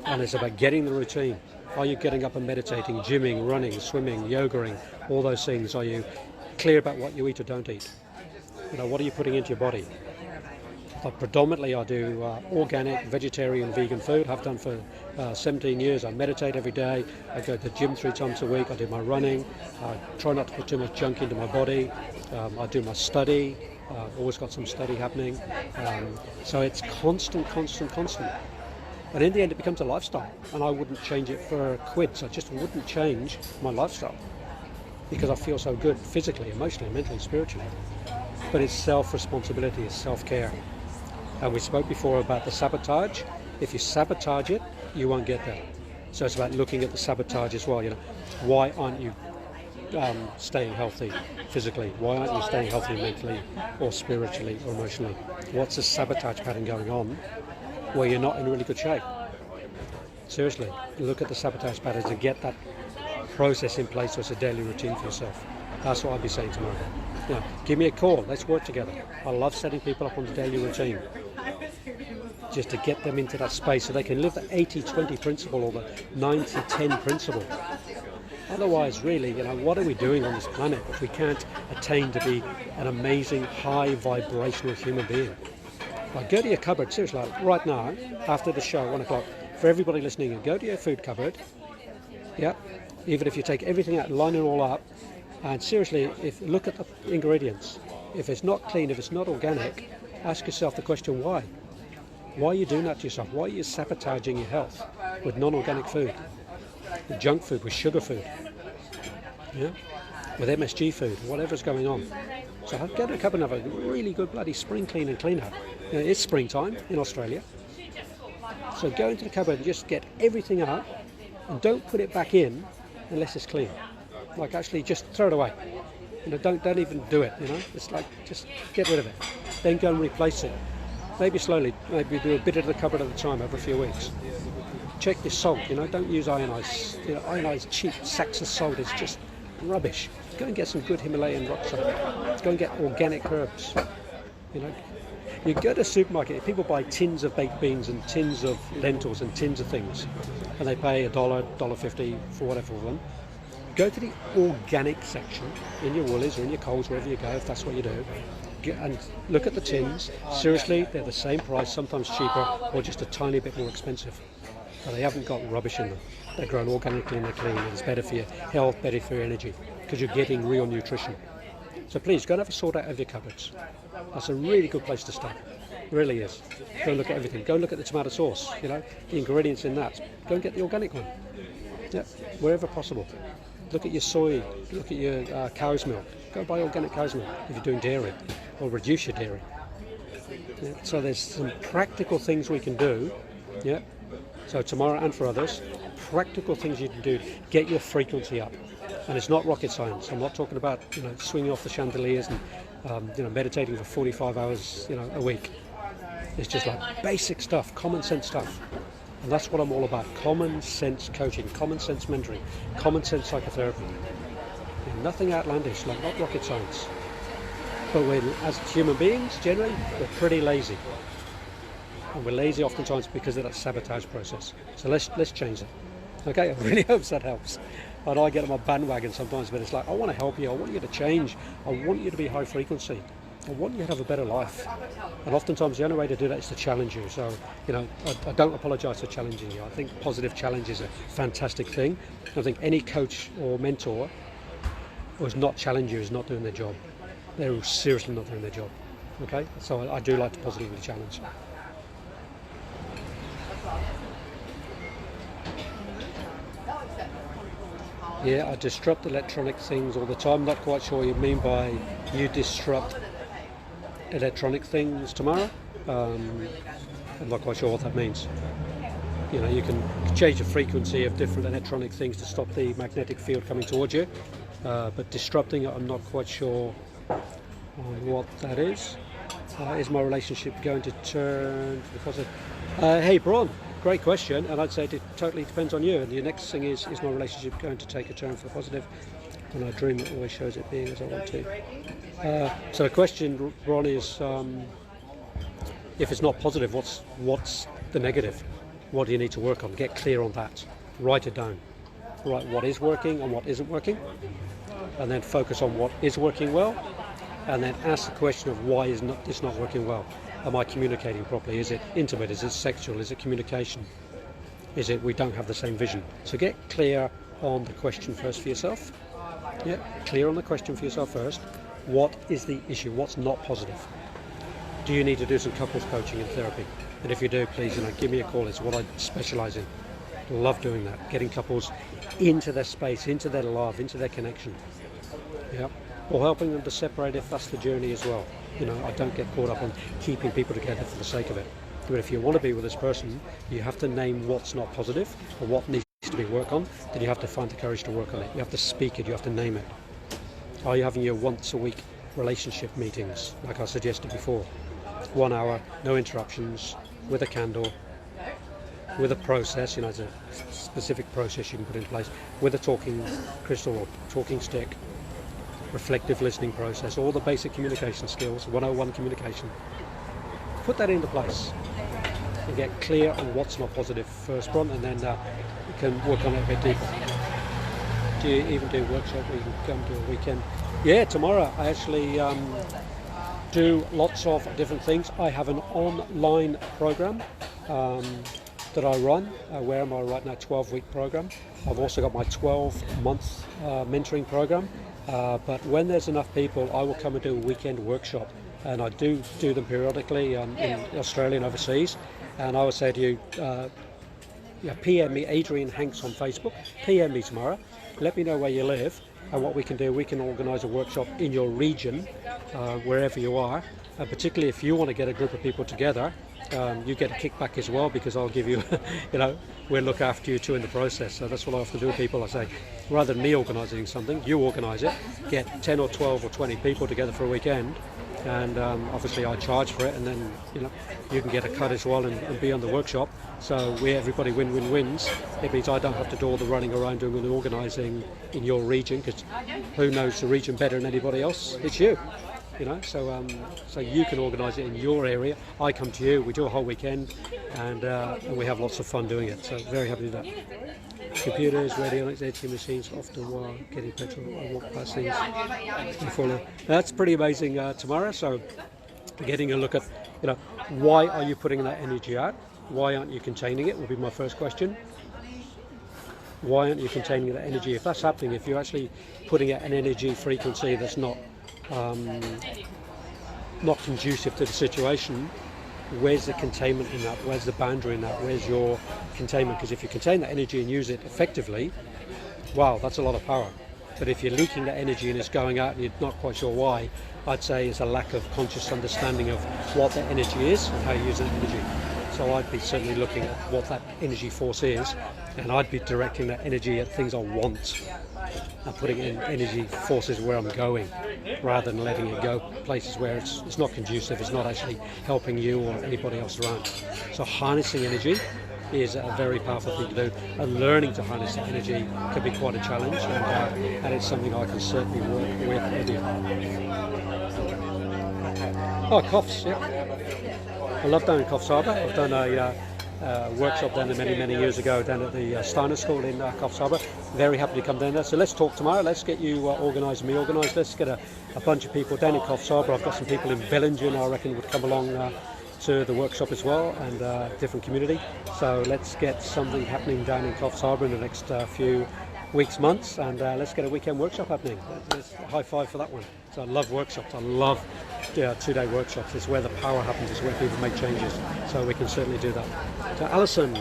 and it's about getting the routine. Are you getting up and meditating, gymming, running, swimming, yogaing, all those things? Are you clear about what you eat or don't eat? What are you putting into your body? Predominantly I do organic, vegetarian, vegan food. I've done for 17 years. I meditate every day. I go to the gym 3 times a week. I do my running. I try not to put too much junk into my body. I do my study. I've always got some study happening. So it's constant. And in the end it becomes a lifestyle. And I wouldn't change it for a quid. So I just wouldn't change my lifestyle because I feel so good physically, emotionally, mentally, spiritually. But it's self-responsibility, it's self-care. And we spoke before about the sabotage. If you sabotage it, you won't get there. So it's about looking at the sabotage as well. Why aren't you staying healthy physically? Why aren't you staying healthy mentally or spiritually or emotionally? What's the sabotage pattern going on where you're not in really good shape? Seriously, look at the sabotage patterns and get that process in place so it's a daily routine for yourself. That's what I'll be saying tomorrow. Give me a call. Let's work together. I love setting people up on the daily routine, just to get them into that space so they can live the 80-20 principle or the 90-10 principle. Otherwise, really, what are we doing on this planet if we can't attain to be an amazing, high vibrational human being? Go to your cupboard, seriously, right now, after the show, 1 o'clock, for everybody listening, go to your food cupboard. Yep. Even if you take everything out, line it all up. And seriously, look at the ingredients. If it's not clean, if it's not organic, ask yourself the question, why? Why are you doing that to yourself? Why are you sabotaging your health with non-organic food, with junk food, with sugar food, with MSG food, whatever's going on? So go to a cupboard and have a really good bloody spring clean and clean up. It's springtime in Australia. So go into the cupboard and just get everything out and don't put it back in unless it's clean. Actually just throw it away. Don't even do it, It's just get rid of it. Then go and replace it. Maybe slowly, maybe do a bit of the cupboard at a time over a few weeks. Check your salt, don't use ionized. Ionized cheap sacks of salt is just rubbish. Go and get some good Himalayan rock salt. Go and get organic herbs. You go to the supermarket, people buy tins of baked beans and tins of lentils and tins of things, and they pay $1, $1.50 for whatever of them. go to the organic section in your Woolies or in your Coles, wherever you go, if that's what you do, and look at the tins. Seriously, they're the same price, sometimes cheaper, or just a tiny bit more expensive. But they haven't got rubbish in them. They're grown organically and they're clean, and it's better for your health, better for your energy, because you're getting real nutrition. So please, go and have a sort out of your cupboards. That's a really good place to start. It really is. Go and look at everything. Go and look at the tomato sauce, the ingredients in that. Go and get the organic one. Yeah, wherever possible. Look at your soy, look at your cow's milk. Go buy organic cow's milk if you're doing dairy, or reduce your dairy. Yeah, so there's some practical things we can do. Yeah. So tomorrow and for others, practical things you can do. Get your frequency up. And it's not rocket science. I'm not talking about swinging off the chandeliers and meditating for 45 hours a week. It's just like basic stuff, common sense stuff. And that's what I'm all about. Common sense coaching, common sense mentoring, common sense psychotherapy. Nothing outlandish, like not rocket science. But as human beings, generally, we're pretty lazy. And we're lazy oftentimes because of that sabotage process. So let's change it. Okay, I really hope that helps. I know I get on my bandwagon sometimes, but it's like, I want to help you. I want you to change. I want you to be high frequency. I want you to have a better life. And oftentimes the only way to do that is to challenge you. So, I don't apologise for challenging you. I think positive challenge is a fantastic thing. I think any coach or mentor who does not challenge you is not doing their job. They're seriously not doing their job. Okay, so I do like to positively challenge. Yeah, I disrupt electronic things all the time. Not quite sure what you mean by you disrupt electronic things tomorrow. I'm not quite sure what that means. You can change the frequency of different electronic things to stop the magnetic field coming towards you. But disrupting it, I'm not quite sure on what that is. Is my relationship going to turn for the positive? Hey, Braun. Great question, and I'd say it totally depends on you. And the next thing is my relationship going to take a turn for the positive? When I dream, it always shows it being as I want to. So the question, Ron, is if it's not positive, what's the negative? What do you need to work on? Get clear on that. Write it down. Write what is working and what isn't working, and then focus on what is working well, and then ask the question of why is this not working well. Am I communicating properly? Is it intimate? Is it sexual? Is it communication? Is it we don't have the same vision? So get clear on the question first for yourself. Yeah, clear on the question for yourself first. What is the issue? What's not positive? Do you need to do some couples coaching and therapy? And if you do, please, give me a call. It's what I specialise in. Love doing that. Getting couples into their space, into their love, into their connection. Yeah. Or helping them to separate if that's the journey as well. I don't get caught up on keeping people together for the sake of it. But if you want to be with this person, you have to name what's not positive or what needs to be worked on. Then you have to find the courage to work on it. You have to speak it. You have to name it. Are you having your once a week relationship meetings, like I suggested before? 1 hour, no interruptions, with a candle, with a process. It's a specific process you can put in place, with a talking crystal or talking stick. Reflective listening process, all the basic communication skills, 101 communication. Put that into place and get clear on what's not positive first, Bron, and then you can work on it a bit deeper. Do you even do workshop where you can come to a weekend? Yeah, tomorrow I actually do lots of different things. I have an online program that I run. Where am I right now? 12-week program. I've also got my 12-month mentoring program. But when there's enough people, I will come and do a weekend workshop, and I do them periodically in Australia and overseas. And I would say to you, PM me, Adrian Hanks on Facebook, PM me tomorrow, let me know where you live, and what we can do, we can organise a workshop in your region, wherever you are, and particularly if you want to get a group of people together, you get a kickback as well, because I'll give you, we'll look after you too in the process. So that's what I often do with people. I say, rather than me organising something, you organise it, get 10 or 12 or 20 people together for a weekend, and obviously I charge for it, and then you can get a cut as well and be on the workshop. So everybody wins. It means I don't have to do all the running around doing the organising in your region, because who knows the region better than anybody else? It's you. you know, so you can organise it in your area. I come to you, we do a whole weekend, and we have lots of fun doing it. So very happy to do that. Computers, radionics, ATM machines, often while getting petrol, I walk past things and follow. That's pretty amazing, Tamara. So getting a look at, you know, why are you putting that energy out? Why aren't you containing it? Will be my first question. Why aren't you containing that energy? If that's happening, if you're actually putting out an energy frequency that's not conducive to the situation, where's the containment in that? Where's the boundary in that? Where's your containment? Because if you contain that energy and use it effectively, wow, that's a lot of power. But if you're leaking that energy and it's going out and you're not quite sure why, I'd say it's a lack of conscious understanding of what that energy is and how you use that energy. So I'd be certainly looking at what that energy force is, and I'd be directing that energy at things I want and putting in energy forces where I'm going, rather than letting it go places where it's not conducive, it's not actually helping you or anybody else around. So harnessing energy is a very powerful thing to do, and learning to harness that energy can be quite a challenge, and it's something I can certainly work with you. Oh, Coffs, yeah. I love down in Coffs Harbour. I've done a workshop down there many years ago down at the Steiner School in Coffs Harbour. Very happy to come down there. So let's talk tomorrow. Let's get you organised and me organised. Let's get a bunch of people down in Coffs Harbour. I've got some people in Bellingen I reckon would come along to the workshop as well, and different community. So let's get something happening down in Coffs Harbour in the next few weeks, months, and let's get a weekend workshop happening. Let's high five for that one. So I love workshops. I love 2-day workshops. It's where the power happens. It's where people make changes. So we can certainly do that. So Alison,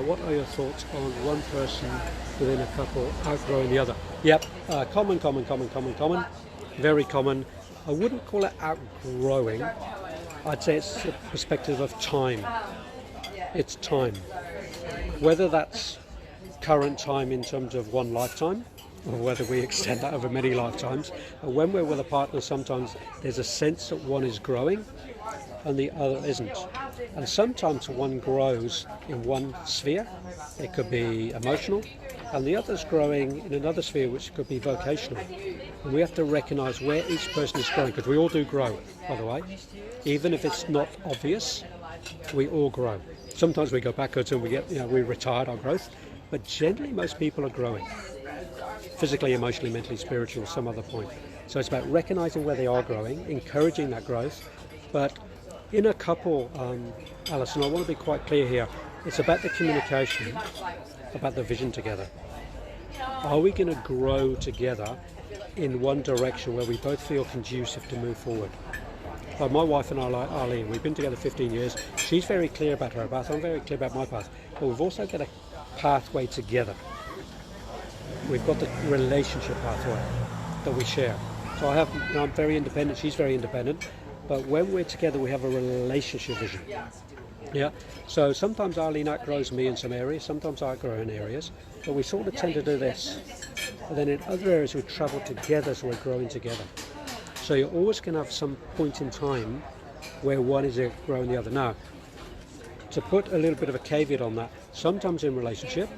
what are your thoughts on one person within a couple outgrowing the other? Yep, common. Very common. I wouldn't call it outgrowing. I'd say it's a perspective of time. It's time. Whether that's current time in terms of one lifetime, or whether we extend that over many lifetimes. And when we're with a partner, sometimes there's a sense that one is growing and the other isn't. And sometimes one grows in one sphere, it could be emotional, and the other's growing in another sphere, which could be vocational. And we have to recognise where each person is growing, because we all do grow, by the way. Even if it's not obvious, we all grow. Sometimes we go backwards and we retard our growth, but generally most people are growing. Physically, emotionally, mentally, spiritually, some other point. So it's about recognizing where they are growing, encouraging that growth. But in a couple, Alison, I want to be quite clear here. It's about the communication, about the vision together. Are we going to grow together in one direction where we both feel conducive to move forward? Like my wife and I, Arlene, we've been together 15 years. She's very clear about her path. I'm very clear about my path. But we've also got a pathway together. We've got the relationship pathway that we share. So I'm very independent, she's very independent, but when we're together we have a relationship vision. Yeah. So sometimes Arlene outgrows me in some areas, sometimes I outgrow in areas, but we sort of tend to do this. And then in other areas we travel together, so we're growing together. So you're always going to have some point in time where one is growing the other. Now, to put a little bit of a caveat on that, sometimes in relationship,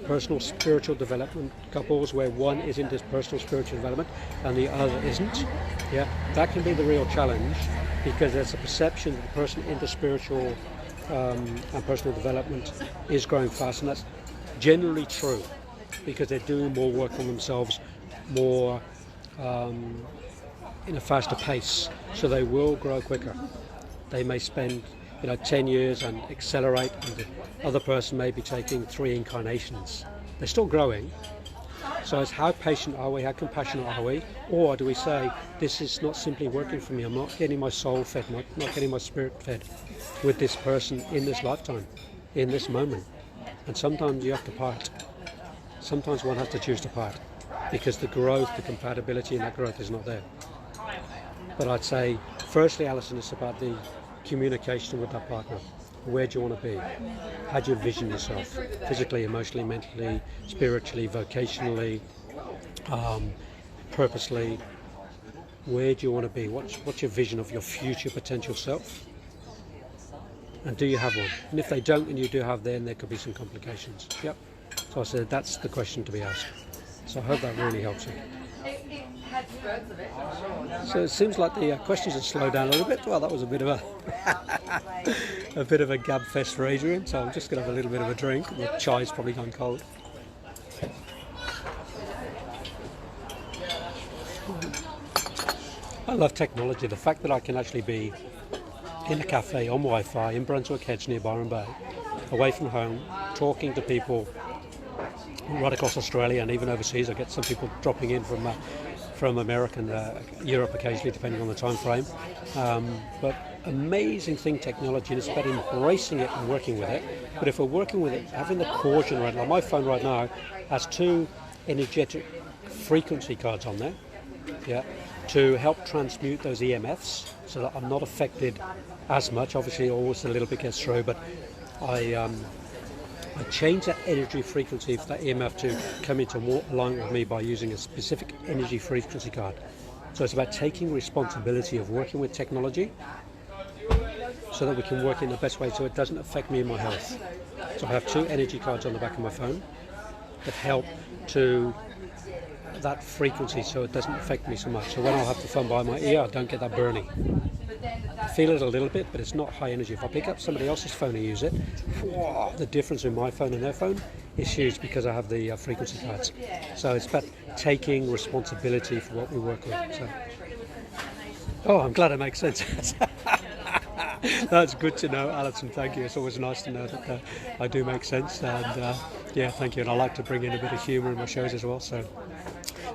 personal spiritual development couples where one is in this personal spiritual development and the other isn't, yeah, that can be the real challenge, because there's a perception that the person in the spiritual and personal development is growing fast, and that's generally true because they're doing more work on themselves, more in a faster pace, so they will grow quicker. They may spend 10 years and accelerate, and the other person may be taking 3 incarnations. They're still growing. So it's how patient are we, how compassionate are we, or do we say, this is not simply working for me, I'm not getting my soul fed, not getting my spirit fed with this person in this lifetime, in this moment. And sometimes you have to part. Sometimes one has to choose to part, because the growth, the compatibility in that growth is not there. But I'd say, firstly, Alison, it's about the communication with that partner. Where do you want to be? How do you vision yourself? Physically, emotionally, mentally, spiritually, vocationally, purposely. Where do you want to be? What's your vision of your future potential self? And do you have one? And if they don't and you do have, then there could be some complications. Yep. So I said that's the question to be asked. So I hope that really helps you. So it seems like the questions have slowed down a little bit. Well, that was a bit of a a bit of a gab fest for Adrian. So I'm just going to have a little bit of a drink. The chai's probably gone cold. I love technology. The fact that I can actually be in a cafe on Wi-Fi in Brunswick Head near Byron Bay, away from home, talking to people right across Australia and even overseas. I get some people dropping in from America and Europe occasionally, depending on the time frame. But amazing thing, technology, and it's about embracing it and working with it. But if we're working with it, having the caution right now, my phone right now has 2 energetic frequency cards on there, yeah, to help transmute those EMFs so that I'm not affected as much. Obviously, always a little bit gets through, but I change that energy frequency for that EMF to come into more alignment with me by using a specific energy frequency card. So it's about taking responsibility of working with technology so that we can work in the best way so it doesn't affect me and my health. So I have 2 energy cards on the back of my phone that help to that frequency so it doesn't affect me so much. So when I have the phone by my ear, I don't get that burning. I feel it a little bit, but it's not high energy. If I pick up somebody else's phone and use it, whoa, the difference in my phone and their phone is huge because I have the frequency cards. So it's about taking responsibility for what we work with. So. Oh, I'm glad it makes sense. That's good to know, Alison. Thank you. It's always nice to know that I do make sense. And yeah, thank you. And I like to bring in a bit of humour in my shows as well. So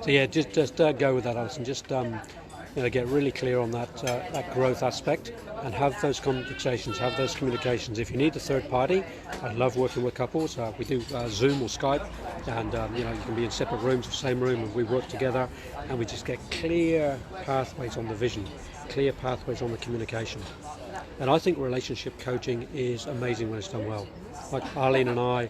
yeah, just go with that, Alison. Just get really clear on that growth aspect and have those conversations, have those communications. If you need a third party, I love working with couples. We do Zoom or Skype, and you can be in separate rooms, the same room, and we work together, and we just get clear pathways on the vision, clear pathways on the communication. And I think relationship coaching is amazing when it's done well. Like Arlene and I,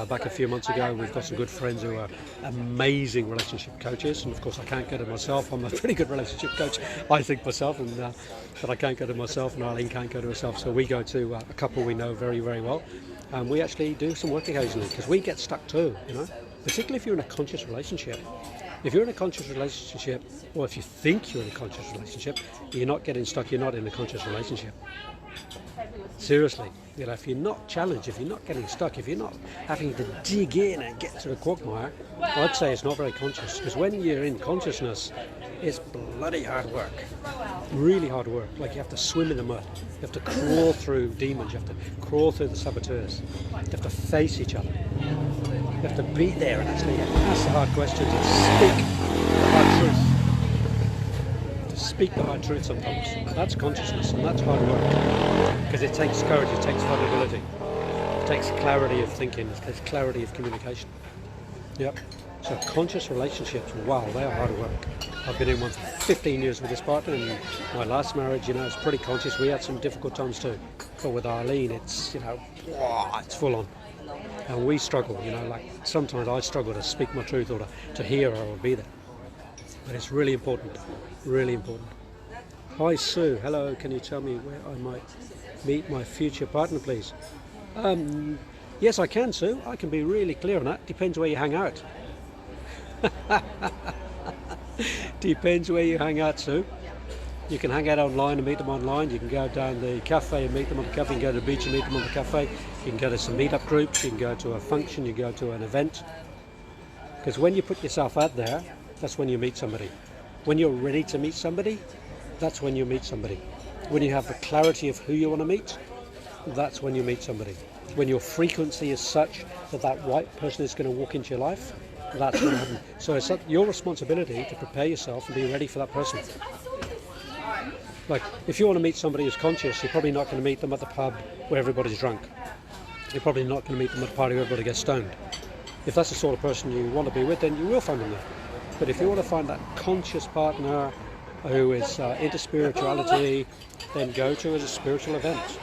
back a few months ago, we've got some good friends who are amazing relationship coaches. And of course, I can't go to myself. I'm a pretty good relationship coach, I think myself, but I can't go to myself, and Arlene can't go to herself. So we go to a couple we know very, very well. And we actually do some work occasionally because we get stuck too, particularly if you're in a conscious relationship. If you're in a conscious relationship, or if you think you're in a conscious relationship, you're not getting stuck, you're not in a conscious relationship. Seriously, if you're not challenged, if you're not getting stuck, if you're not having to dig in and get to the quagmire, I'd say it's not very conscious. Because when you're in consciousness, it's bloody hard work. Really hard work. Like you have to swim in the mud. You have to crawl through demons. You have to crawl through the saboteurs. You have to face each other. You have to be there and actually ask the hard questions and speak the hard truth. To speak the hard truth sometimes. That's consciousness, and that's hard work. Because it takes courage, it takes vulnerability. It takes clarity of thinking, it takes clarity of communication. Yep. So conscious relationships, wow, they are hard work. I've been in one for 15 years with this partner, and my last marriage, it's pretty conscious. We had some difficult times too. But with Arlene, it's, it's full on. And we struggle, like sometimes I struggle to speak my truth or to hear her or be there. But it's really important, really important. Hi Sue, hello, can you tell me where I might meet my future partner, please? Yes, I can, Sue. I can be really clear on that. Depends where you hang out. Depends where you hang out, Sue. You can hang out online and meet them online. You can go down the cafe and meet them on the cafe. You can go to the beach and meet them on the cafe. You can go to some meet-up groups. You can go to a function. You go to an event. Because when you put yourself out there, that's when you meet somebody. When you're ready to meet somebody, that's when you meet somebody. When you have the clarity of who you want to meet, that's when you meet somebody. When your frequency is such that that right person is going to walk into your life, that's when it happens. So it's your responsibility to prepare yourself and be ready for that person. Like, if you want to meet somebody who's conscious, you're probably not going to meet them at the pub where everybody's drunk. You're probably not going to meet them at a party where everybody gets stoned. If that's the sort of person you want to be with, then you will find them there. But if you want to find that conscious partner who is into spirituality, then go to a spiritual event.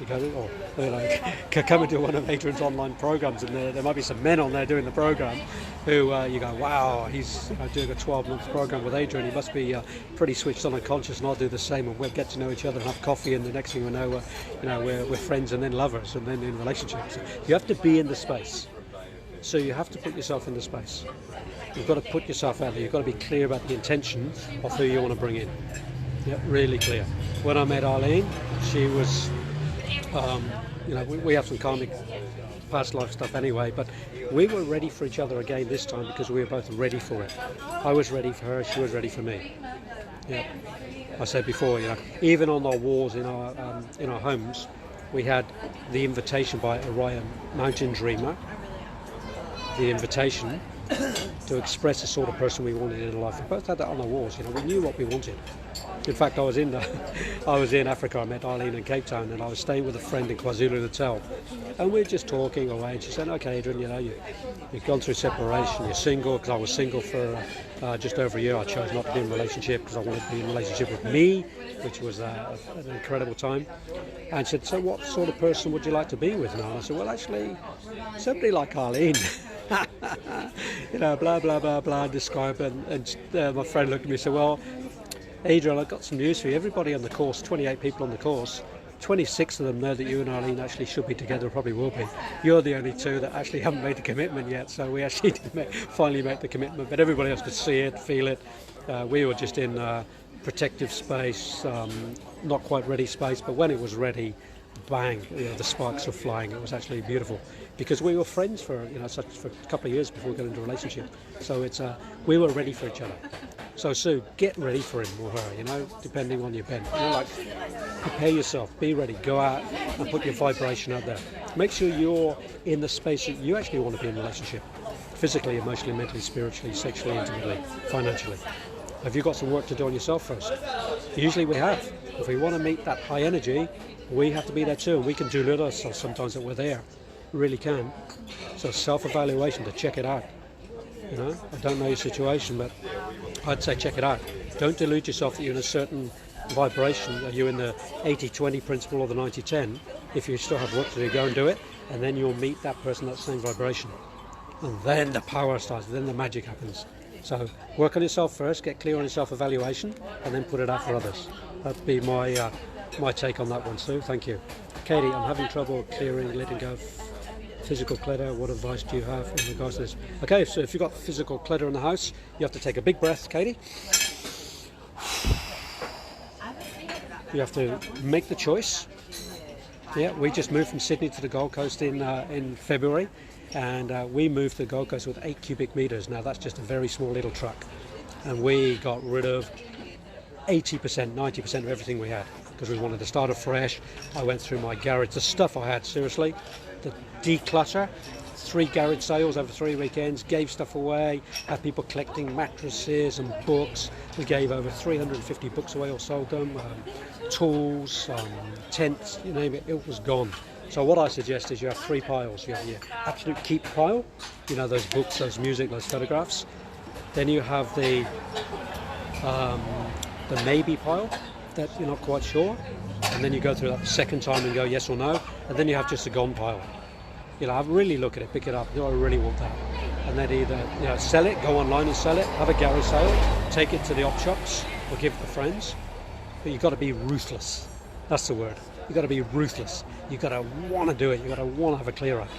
You go to, or come into one of Adrian's online programs, and there might be some men on there doing the program who you go, wow, he's doing a 12-month program with Adrian. He must be pretty switched on and conscious, and I'll do the same, and we'll get to know each other and have coffee, and the next thing we know, we're friends and then lovers and then in relationships. You have to be in the space. So you have to put yourself in the space. You've got to put yourself out there. You've got to be clear about the intention of who you want to bring in. Yeah, really clear. When I met Arlene, she was, we have some karmic past life stuff anyway, but we were ready for each other again this time because we were both ready for it. I was ready for her, she was ready for me. Yeah. I said before, even on our walls in our homes, we had the invitation by Orion Mountain Dreamer, the invitation to express the sort of person we wanted in life. We both had that on our walls. We knew what we wanted. In fact, I was in Africa. I met Arlene in Cape Town, and I was staying with a friend in KwaZulu-Natal, and we were just talking away. And she said, "Okay, Adrian, you've gone through separation. You're single," because I was single for just over a year. I chose not to be in a relationship because I wanted to be in a relationship with me, which was an incredible time. And she said, "So, what sort of person would you like to be with now?" And I said, "Well, actually, somebody like Arlene." Blah blah blah blah. Describe it, and my friend looked at me and said, "Well, Adrian, I've got some news for you. Everybody on the course, 28 people on the course, 26 of them know that you and Arlene actually should be together, probably will be. You're the only two that actually haven't made the commitment yet, so we actually did finally make the commitment, but everybody else could see it, feel it. We were just in protective space, not quite ready space, but when it was ready, bang, the sparks were flying. It was actually beautiful because we were friends for for a couple of years before we got into a relationship. So we were ready for each other. So Sue, get ready for him or her, depending on your bent. Prepare yourself, be ready, go out and put your vibration out there. Make sure you're in the space that you actually want to be in a relationship, physically, emotionally, mentally, spiritually, sexually, intimately, financially. Have you got some work to do on yourself first? Usually we have. If we want to meet that high energy, we have to be there too, and we can do little sometimes that we're there. We really can. So self-evaluation to check it out. I don't know your situation, but I'd say check it out. Don't delude yourself that you're in a certain vibration. Are you in the 80-20 principle or the 90-10? If you still have work to do, go and do it, and then you'll meet that person, that same vibration. And then the power starts, then the magic happens. So work on yourself first, get clear on your self-evaluation, and then put it out for others. That'd be my take on that one, Sue. Thank you. Katie, I'm having trouble clearing, letting go of physical clutter. What advice do you have in regards to this? Okay, so if you've got physical clutter in the house, you have to take a big breath, Katie. You have to make the choice. Yeah, we just moved from Sydney to the Gold Coast in February, and we moved to the Gold Coast with 8 cubic meters. Now that's just a very small little truck, and we got rid of 80%, 90% of everything we had because we wanted to start afresh. I went through my garage, the stuff I had, seriously, the declutter. 3 garage sales over 3 weekends, gave stuff away, had people collecting mattresses and books. We gave over 350 books away or sold them, tools, tents, you name it, it was gone. So what I suggest is you have 3 piles. You have your absolute keep pile, those books, those music, those photographs. Then you have the maybe pile that you're not quite sure, and then you go through that the second time and go yes or no, and then you have just a gone pile. Really look at it, pick it up. I really want that, and then either sell it, go online and sell it, have a garage sale, take it to the op shops, or give it to friends. But you've got to be ruthless. That's the word. You've got to be ruthless. You've got to want to do it. You've got to want to have a clear out,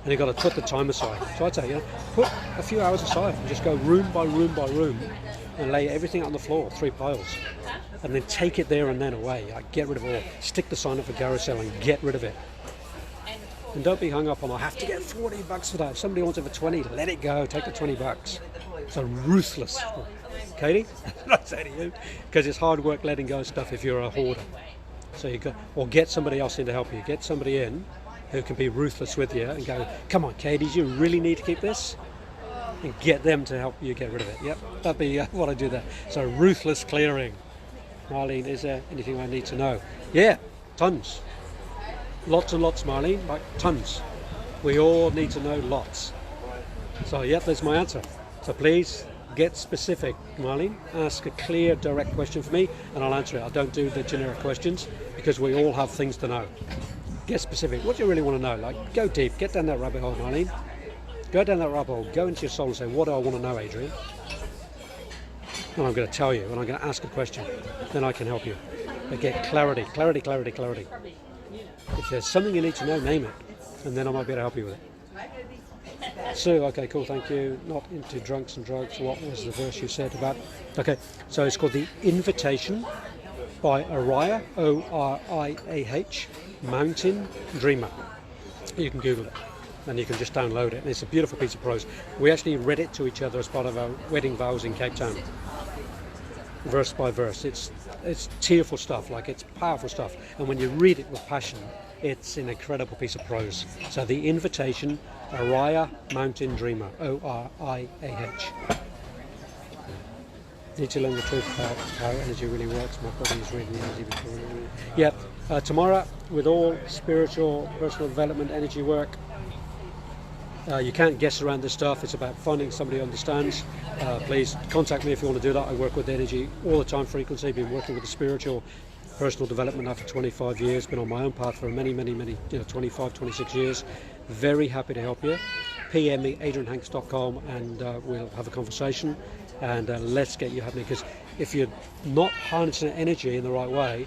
and you've got to put the time aside. So I'd say, put a few hours aside and just go room by room by room and lay everything out on the floor, 3 piles, and then take it there and then away. Get rid of it all. Stick the sign up for garage sale and get rid of it. And don't be hung up on, I have to get $40 for that. If somebody wants it for 20, let it go, take the $20. So ruthless. Katie, I say to you, because it's hard work letting go of stuff if you're a hoarder. So or get somebody else in to help you. Get somebody in who can be ruthless with you and go, come on, Katie, do you really need to keep this? And get them to help you get rid of it. Yep, that'd be what I do there. So ruthless clearing. Marlene, is there anything I need to know? Yeah, tons. Lots and lots, Marlene, like tons. We all need to know lots. So, there's my answer. So please get specific, Marlene. Ask a clear, direct question for me, and I'll answer it. I don't do the generic questions because we all have things to know. Get specific. What do you really want to know? Go deep. Get down that rabbit hole, Marlene. Go down that rabbit hole. Go into your soul and say, what do I want to know, Adrian? And I'm going to tell you, and I'm going to ask a question. Then I can help you. But get clarity, clarity, clarity, clarity. If there's something you need to know, name it, and then I might be able to help you with it. Sue, okay, cool, thank you. Not into drunks and drugs. What was the verse you said about? Okay, so it's called The Invitation by Oriah, O-R-I-A-H, Mountain Dreamer. You can Google it and you can just download it. And it's a beautiful piece of prose. We actually read it to each other as part of our wedding vows in Cape Town, verse by verse. It's tearful stuff, like it's powerful stuff. And when you read it with passion, it's an incredible piece of prose. So The Invitation, Oriah, Mountain Dreamer, O-R-I-A-H. Need to learn the truth about how energy really works. My body is reading the energy before. Yep. Tomorrow, with all spiritual, personal development, energy work, you can't guess around this stuff. It's about finding somebody who understands. Please contact me if you want to do that. I work with energy all the time, frequency. Been working with the spiritual, personal development now for 25 years. Been on my own path for many, 25, 26 years. Very happy to help you. PM me, adrianhanks.com, and we'll have a conversation. And let's get you happening. Because if you're not harnessing energy in the right way,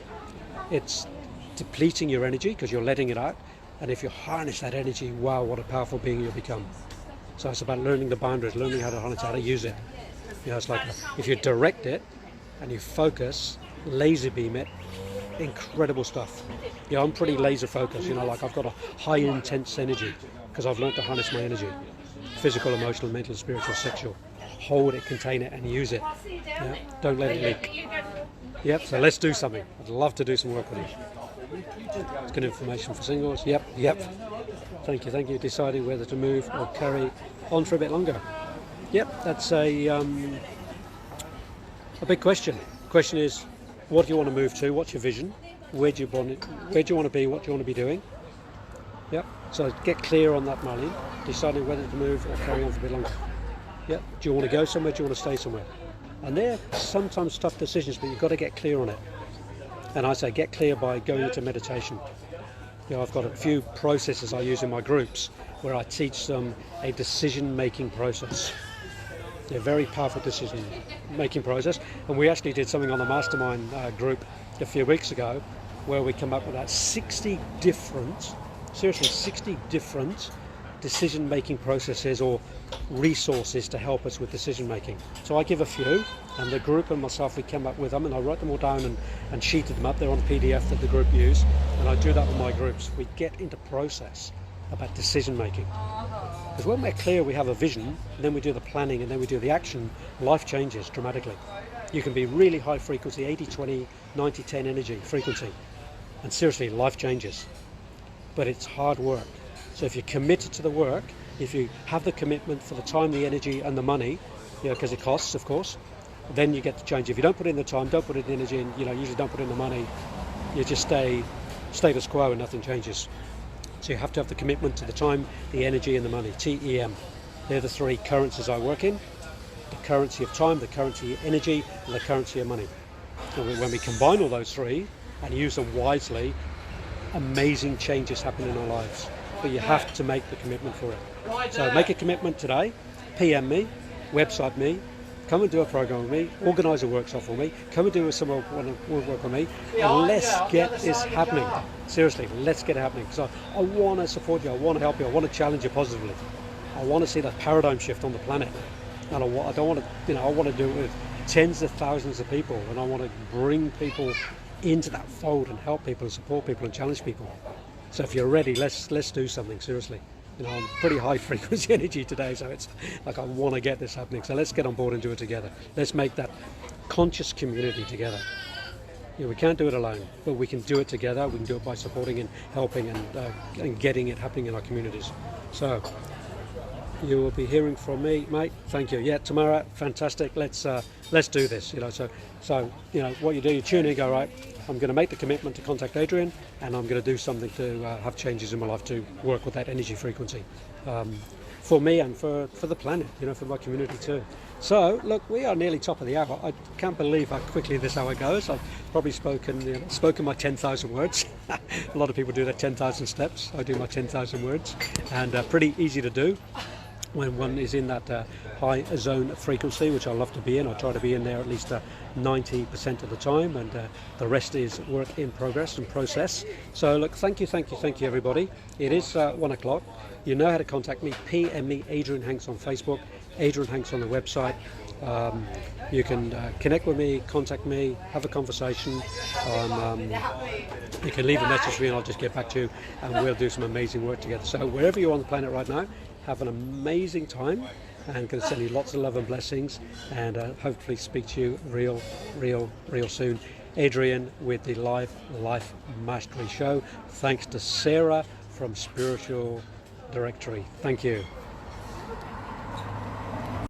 it's depleting your energy because you're letting it out. And if you harness that energy, wow, what a powerful being you'll become. So it's about learning the boundaries, learning how to harness, how to use it. You know, it's like if you direct it and you focus, laser beam it, incredible stuff. Yeah, I'm pretty laser focused, like I've got a high intense energy because I've learned to harness my energy. Physical, emotional, mental, spiritual, sexual. Hold it, contain it and use it. Yeah, don't let it leak. Yep, so let's do something. I'd love to do some work with you. It's good information for singles. Yep. Thank you. Deciding whether to move or carry on for a bit longer. Yep, that's a big question. Question is, what do you want to move to? What's your vision? Where do you want to be? What do you want to be doing? Yep. So get clear on that, Marlene. Deciding whether to move or carry on for a bit longer. Yep. Do you want to go somewhere? Do you want to stay somewhere? And they're sometimes tough decisions, but you've got to get clear on it. And I say get clear by going into meditation. I've got a few processes I use in my groups where I teach them a decision-making process. They're a very powerful decision-making process. And we actually did something on the mastermind group a few weeks ago where we come up with about 60 different decision-making processes or resources to help us with decision-making. So I give a few, and the group and myself, we came up with them, and I wrote them all down and sheeted them up. They're on PDF that the group use, and I do that with my groups. We get into process about decision-making. Because when we're clear, we have a vision, and then we do the planning, and then we do the action, life changes dramatically. You can be really high frequency, 80-20, 90-10 energy frequency, and seriously, life changes. But it's hard work. So if you're committed to the work, if you have the commitment for the time, the energy and the money, because it costs, of course, then you get to change. If you don't put in the time, don't put in the energy, and usually don't put in the money, you just stay status quo and nothing changes. So you have to have the commitment to the time, the energy and the money, TEM. They're the three currencies I work in. The currency of time, the currency of energy, and the currency of money. And when we combine all those three and use them wisely, amazing changes happen in our lives. But you have to make the commitment for it. So make a commitment today, PM me, website me, come and do a program with me, organise a workshop for me, come and do some work with me, and let's get this happening. Seriously, let's get it happening. Because I want to support you, I want to help you, I want to challenge you positively. I want to see that paradigm shift on the planet. And I want to do it with tens of thousands of people, and I want to bring people into that fold and help people and support people and challenge people. So if you're ready, let's do something, seriously. I'm pretty high frequency energy today, so it's like I want to get this happening. So let's get on board and do it together. Let's make that conscious community together. We can't do it alone, but we can do it together. We can do it by supporting and helping and getting it happening in our communities. So you will be hearing from me, mate. Thank you. Yeah, tomorrow, fantastic. Let's do this. So what you do, you tune in, go right. I'm going to make the commitment to contact Adrian, and I'm going to do something to have changes in my life to work with that energy frequency for me and for the planet, for my community too. So look, we are nearly top of the hour. I can't believe how quickly this hour goes. I've probably spoken my 10,000 words. A lot of people do their 10,000 steps. I do my 10,000 words, and pretty easy to do. when one is in that high zone frequency, which I love to be in. I try to be in there at least 90% of the time, and the rest is work in progress and process. So look, thank you everybody. It is 1 o'clock. You know how to contact me. PM me, Adrian Hanks, on Facebook, Adrian Hanks on the website. You can connect with me, contact me, have a conversation. You can leave a message for me and I'll just get back to you, and we'll do some amazing work together. So wherever you're on the planet right now, have an amazing time, and going to send you lots of love and blessings, and hopefully speak to you real soon. Adrian with the Live Life Mastery Show. Thanks to Sarah from Spiritual Directory. Thank you.